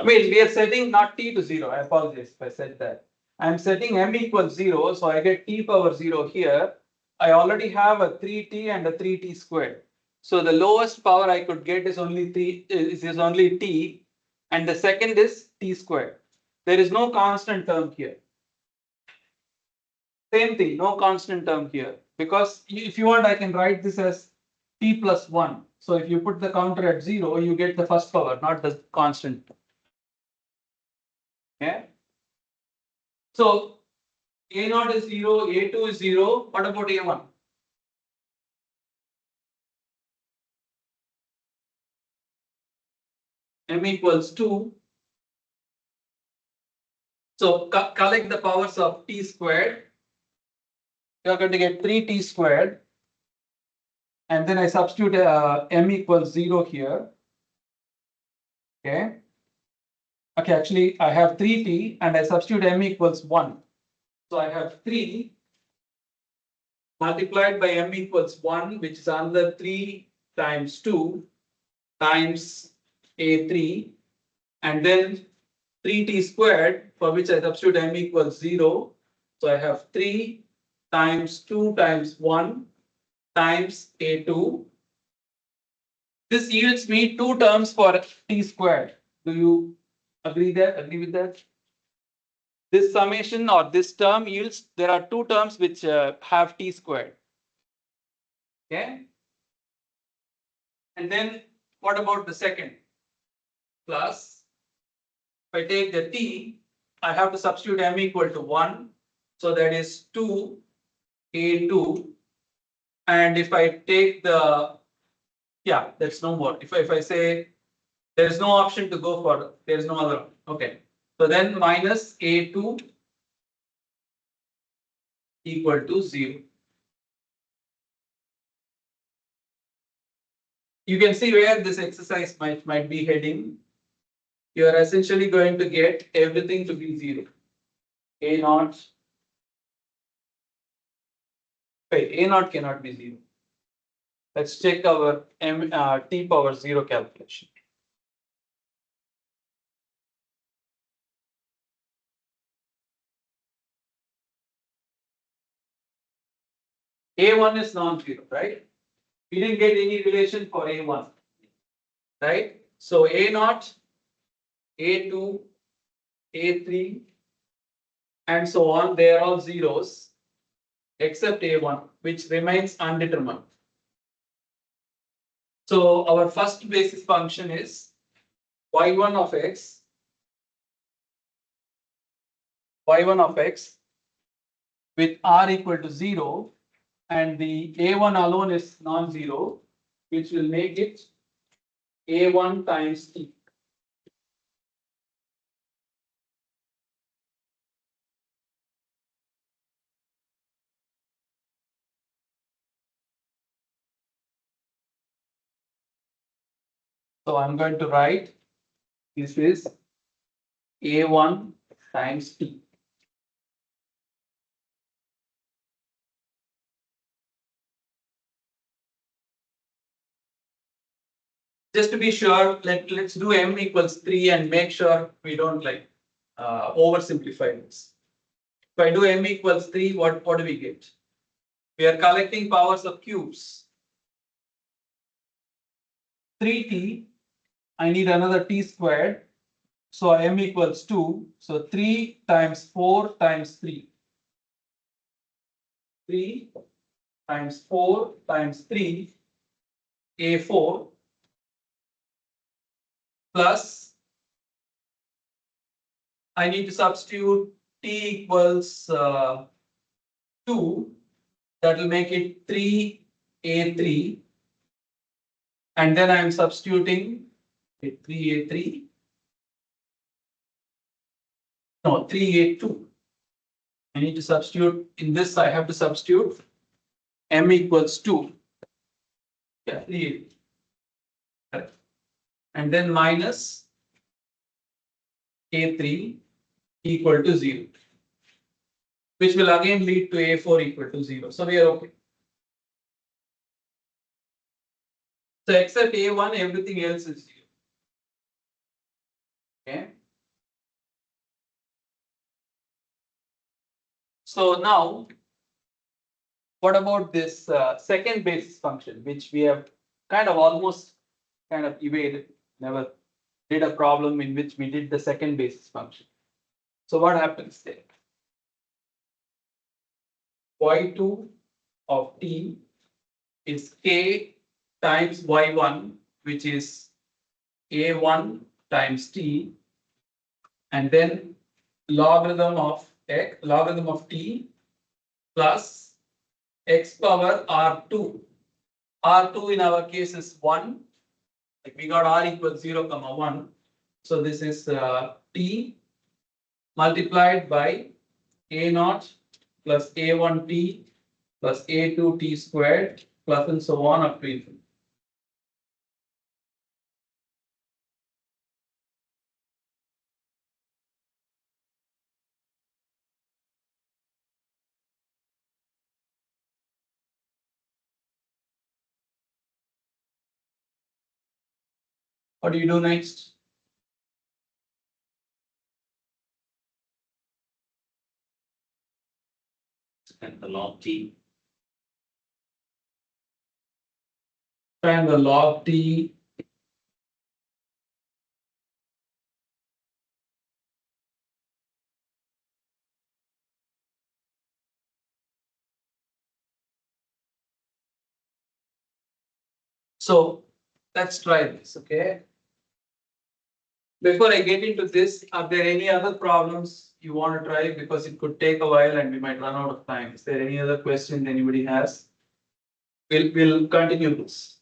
wait, we are setting not t to 0. I apologize if I said that. I'm setting m equals 0, so I get t power 0 here. I already have a 3t and a 3t squared. So the lowest power I could get is only only t, and the second is t squared. There is no constant term here. Same thing, no constant term here, because if you want, I can write this as t plus 1. So if you put the counter at 0, you get the first power, not the constant. Okay. So a naught is 0, a2 is 0. What about a1? M equals 2. So collect the powers of t squared. You are going to get 3t squared. And then I substitute m equals 0 here. Okay. Okay, actually I have 3t and I substitute m equals 1. So I have 3 multiplied by m equals 1, which is another 3 times 2 times a3 and then 3t squared, for which I substitute m equals 0. So I have 3 times 2 times 1 times a2. This yields me 2 terms for t squared. Do you agree with that? This summation or this term yields, there are 2 terms which have t squared. Okay. And then what about the second? Plus, if I take the t, I have to substitute m equal to 1. So that is 2 a2. And if I take the, yeah, that's no more. If I say there is no option to go for, there is no other. Okay. So then minus a2 equal to 0. You can see where this exercise might be heading. You are essentially going to get everything to be 0. A naught. Wait, A naught cannot be 0. Let's check our t power 0 calculation. A1 is non-zero, right? We didn't get any relation for A1, right? So A naught, A2, A3, and so on, they are all zeros except A1, which remains undetermined. So our first basis function is y1 of x, with r equal to 0, and the A1 alone is non-zero, which will make it A1 times t. So I'm going to write this is A1 times t. Just to be sure, let's do m equals 3 and make sure we don't oversimplify this. If I do m equals 3, what do we get? We are collecting powers of cubes. 3t, I need another t squared. So m equals 2. So 3 times 4 times 3. 3 times 4 times 3, a4, plus I need to substitute t equals 2. That will make it 3a3. And then I am substituting 3a3. No, 3a2. I need to substitute in this, I have to substitute m equals 2. Yeah, 3a. Correct. And then minus a3 equal to 0, which will again lead to a4 equal to 0. So we are okay. So except a1, everything else is 0. Okay. So now, what about this second basis function, which we have almost evaded, never did a problem in which we did the second basis function. So what happens there? Y2 of t is k times y1, which is a1 times t, and then logarithm of t plus x power r2. R2 in our case is 1. Like we got r equals 0, 1. So this is t multiplied by a naught plus a1t plus a2t squared plus and so on up to infinity. What do you do next? and the log t. Find the log t. So let's try this, okay? Before I get into this, are there any other problems you want to try? Because it could take a while and we might run out of time. Is there any other questions anybody has? We'll continue this.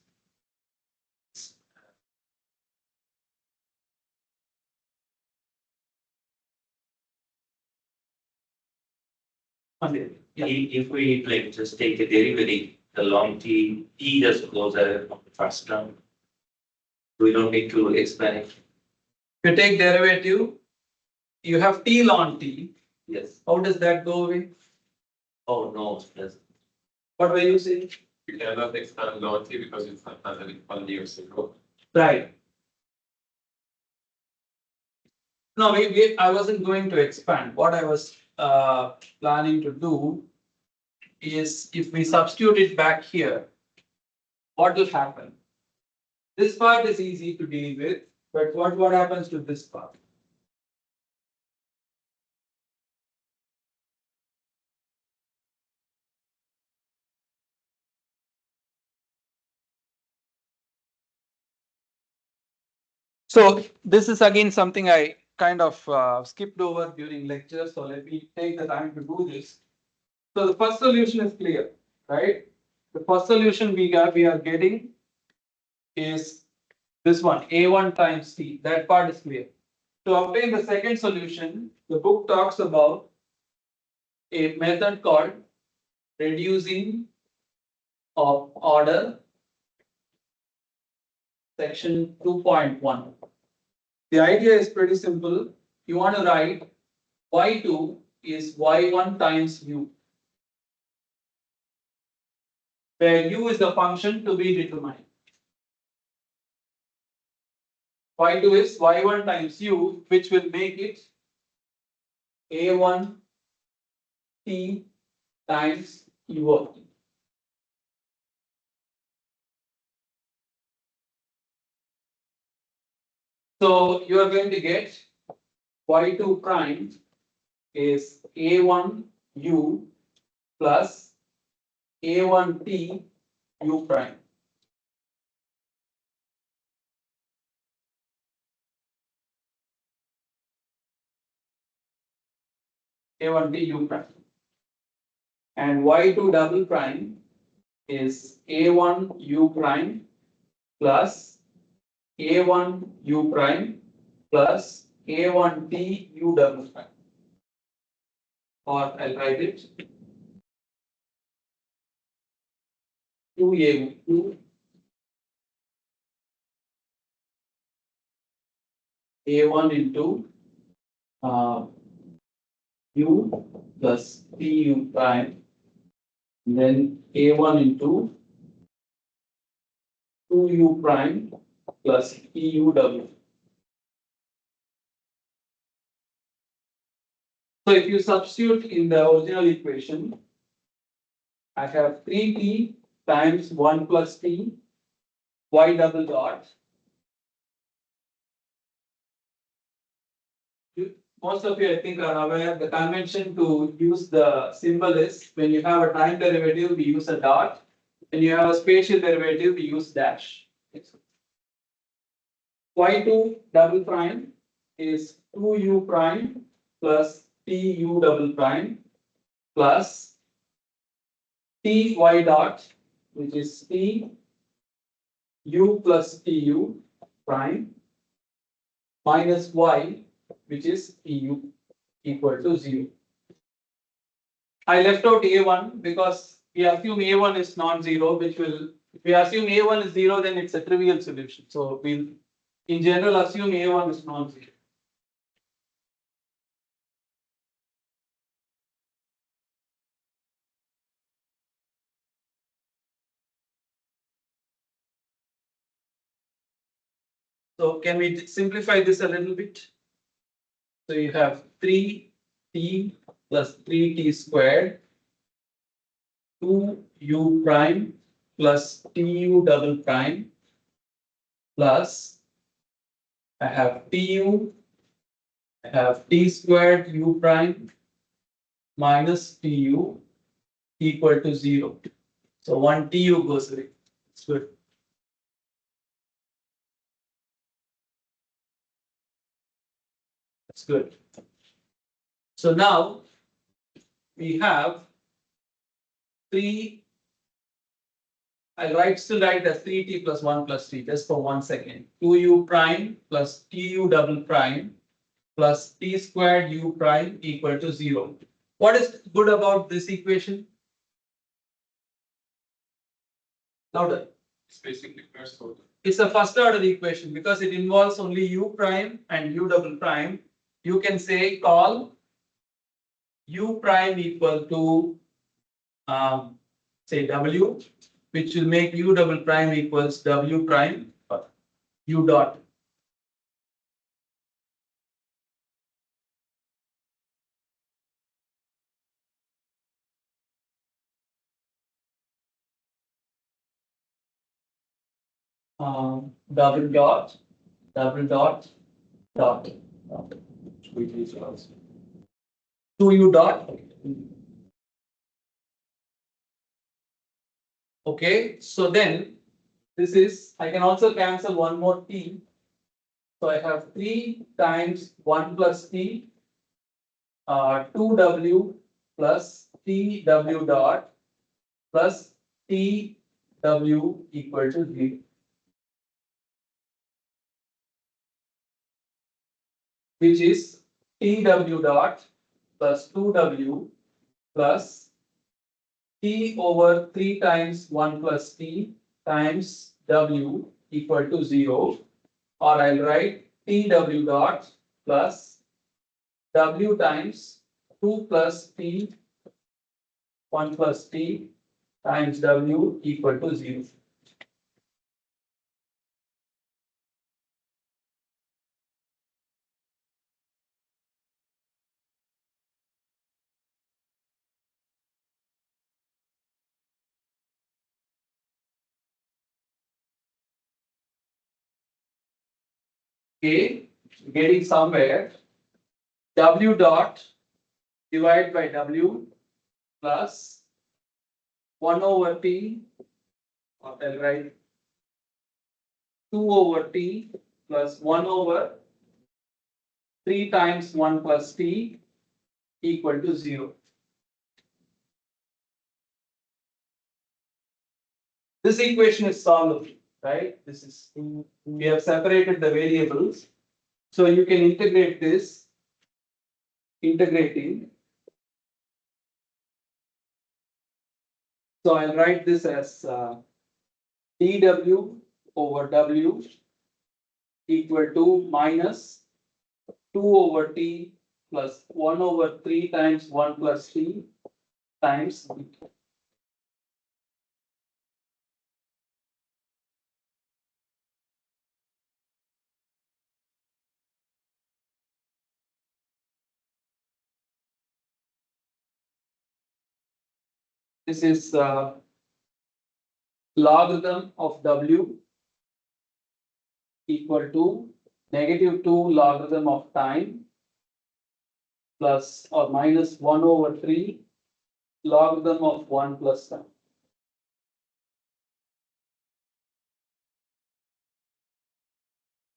Okay. Yeah. If we like just take the derivative, the long t, e just goes on the first term. We don't need to explain it. If you take derivative, you have t ln t. Yes. How does that go away? Oh, no, yes. What were you saying? You cannot expand loyalty because it's not handling only or single. Right. No, I wasn't going to expand. What I was planning to do is if we substitute it back here, what will happen? This part is easy to deal with, but what happens to this part? So this is again something I kind of skipped over during lecture, so let me take the time to do this. So the first solution is clear, right? The first solution we are getting is this one, A1 times T. That part is clear. To obtain the second solution, the book talks about a method called reducing of order, section 2.1. The idea is pretty simple. You want to write y2 is y1 times u, where u is the function to be determined. Y2 is y1 times u, which will make it a1 t times u of t. So you are going to get y2 prime is a1 u plus a1 t u prime. A1 t u prime. And y2 double prime is a1 u prime plus a1 u prime plus a1 t u double prime. Or I'll write it 2 a1 into u plus tu prime, and then a1 into 2u prime plus tu double. So if you substitute in the original equation, I have 3t times 1 plus t y double dot. Most of you, I think, are aware the convention to use the symbol is when you have a time derivative, we use a dot. When you have a spatial derivative, we use dash. Y2 double prime is 2u prime plus tu double prime plus ty dot, which is t u plus tu prime minus y, which is tu equal to 0. I left out a1 because we assume a1 is non-zero, which will, if we assume a1 is 0, then it's a trivial solution. So we'll in general assume a1 is non-zero. So can we simplify this a little bit? So you have 3t plus 3t squared 2u prime plus tu double prime plus I have tu, I have t squared u prime minus tu equal to 0. So one tu goes away. It's good. That's good. So now we have three. I'll still write as 3t plus 1 plus 3 just for 1 second. 2u prime plus tu double prime plus t squared u prime equal to 0. What is good about this equation? Louder. It's basically first order. It's a first order equation because it involves only u prime and u double prime. You can say call u prime equal to say w, which will make u double prime equals w prime u dot. Double dot, double dot, dot. 2u dot. Okay, so then this is, I can also cancel one more t. So I have 3 times 1 plus t, 2w plus tw dot plus tw equal to 0. Which is tw dot plus 2w plus t over 3 times 1 plus t times w equal to 0, or I'll write tw dot plus w times 2 plus t 1 plus t times w equal to 0. Okay, getting somewhere. W dot divided by w plus 1 over t, or I'll write 2 over t plus 1 over 3 times 1 plus t equal to 0. This equation is solvable, right? This is, we have separated the variables. So you can integrate this, integrating. So I'll write this as dw over w equal to minus 2 over t plus 1 over 3 times 1 plus t times this is logarithm of w equal to negative 2 logarithm of time plus or minus 1 over 3 logarithm of 1 plus time.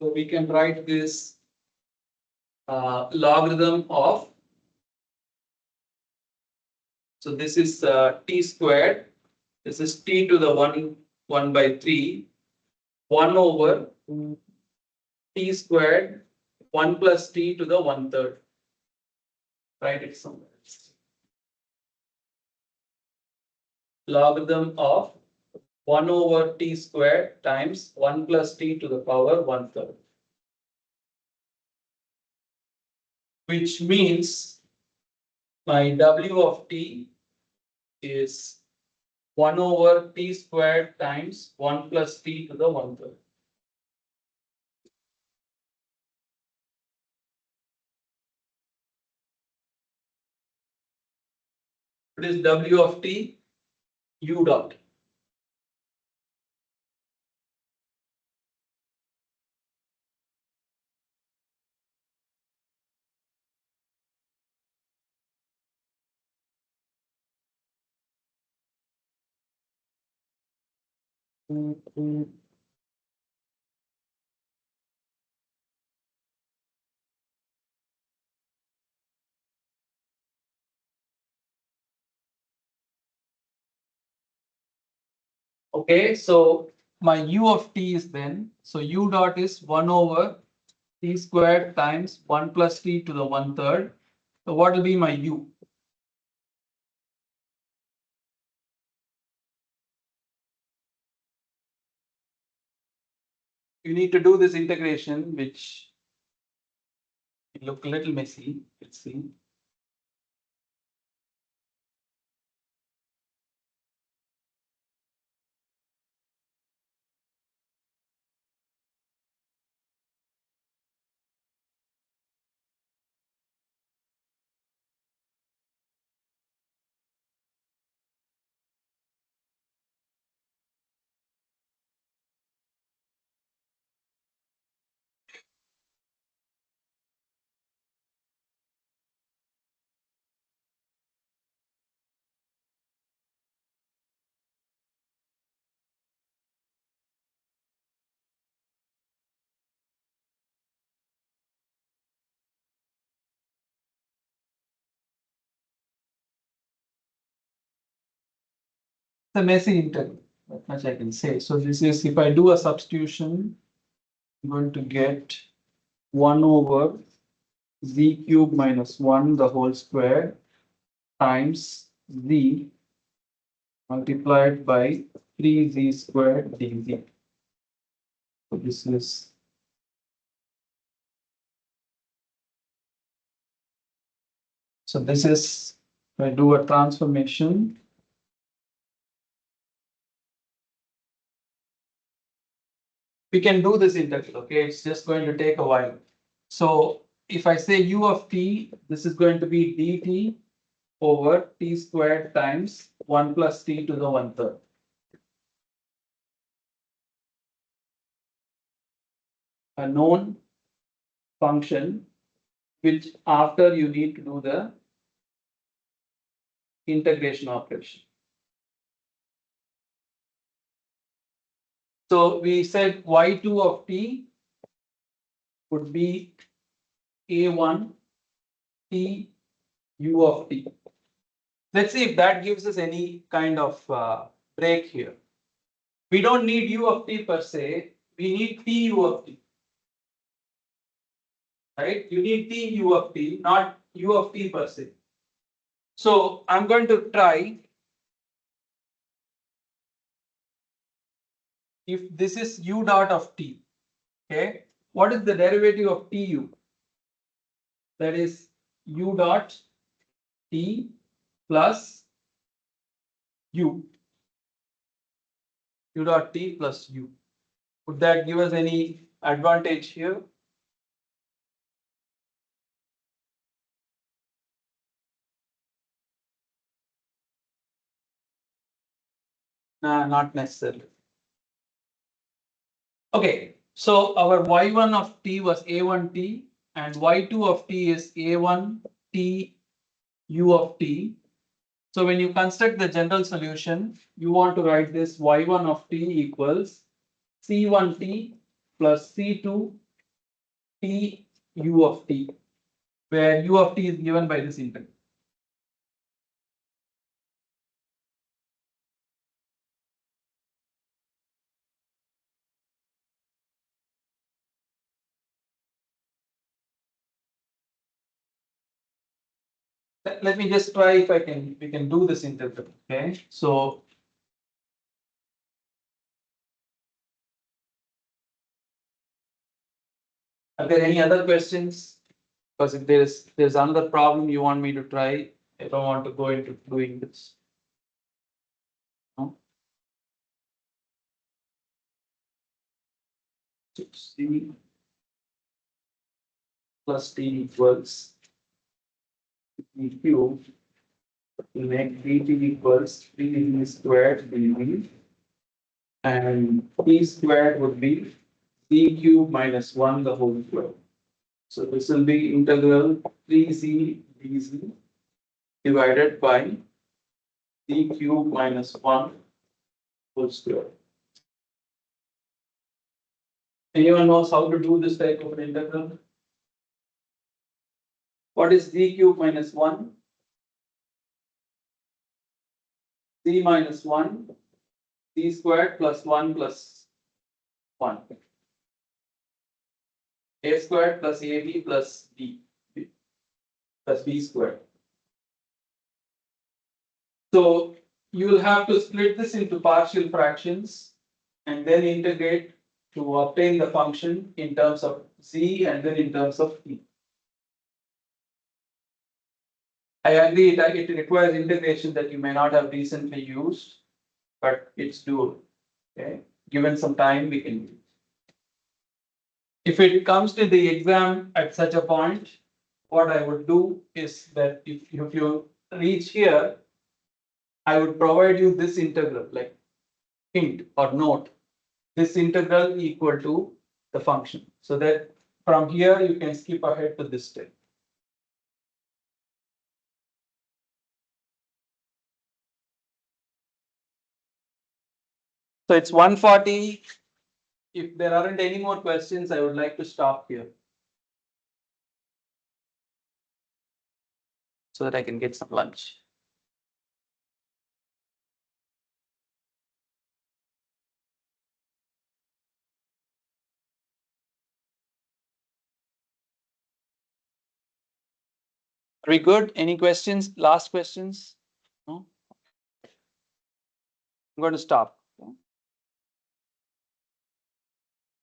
So we can write this logarithm of, so this is t squared, this is t to the 1 by 3, 1 over t squared 1 plus t to the 1/3. Write it somewhere. Logarithm of 1 over t squared times 1 plus t to the power 1/3. Which means my w of t is 1 over t squared times 1 plus t to the 1/3. What is w of t? U dot. Okay, so my u of t is then, so u dot is 1 over t squared times 1 plus t to the 1/3. So what will be my u? You need to do this integration, which will look a little messy. Let's see. It's a messy integral, that much I can say. So this is, if I do a substitution, I'm going to get 1 over z cube minus 1 the whole square times z multiplied by 3z squared dz. So this is, so this is, if I do a transformation, we can do this integral, okay? It's just going to take a while. So if I say u of t, this is going to be dt over t squared times 1 plus t to the 1/3. A known function, which after you need to do the integration operation. So we said y2 of t would be a1 t u of t. Let's see if that gives us any kind of break here. We don't need u of t per se, we need t u of t. Right? You need t u of t, not u of t per se. So I'm going to try, if this is u dot of t, okay, what is the derivative of tu? That is u dot t plus u. U dot t plus u. Would that give us any advantage here? Nah, not necessarily. Okay, so our y1 of t was a1t and y2 of t is a1t u of t. So when you construct the general solution, you want to write this y1 of t equals c1t plus c2 t u of t, where u of t is given by this integral. Let me just try if we can do this integral, okay? So are there any other questions? Because if there's another problem you want me to try, I don't want to go into doing this. No? So C plus T equals EQ we make dt equals 3d squared dv. And t squared would be c cube minus 1 the whole square. So this will be integral 3z dz divided by c cube minus 1 whole square. Anyone knows how to do this type of an integral? What is z cube minus 1? C minus 1, c squared plus 1 plus 1. A squared plus ab plus b plus b squared. So you will have to split this into partial fractions and then integrate to obtain the function in terms of z and then in terms of t. I agree it requires integration that you may not have recently used, but it's doable. Okay, given some time we can do it. If it comes to the exam at such a point, what I would do is that if you reach here, I would provide you this integral, like hint or note, this integral equal to the function. So that from here you can skip ahead to this step. So it's 140. If there aren't any more questions, I would like to stop here. So that I can get some lunch. Are we good? Any questions? Last questions? No? I'm going to stop.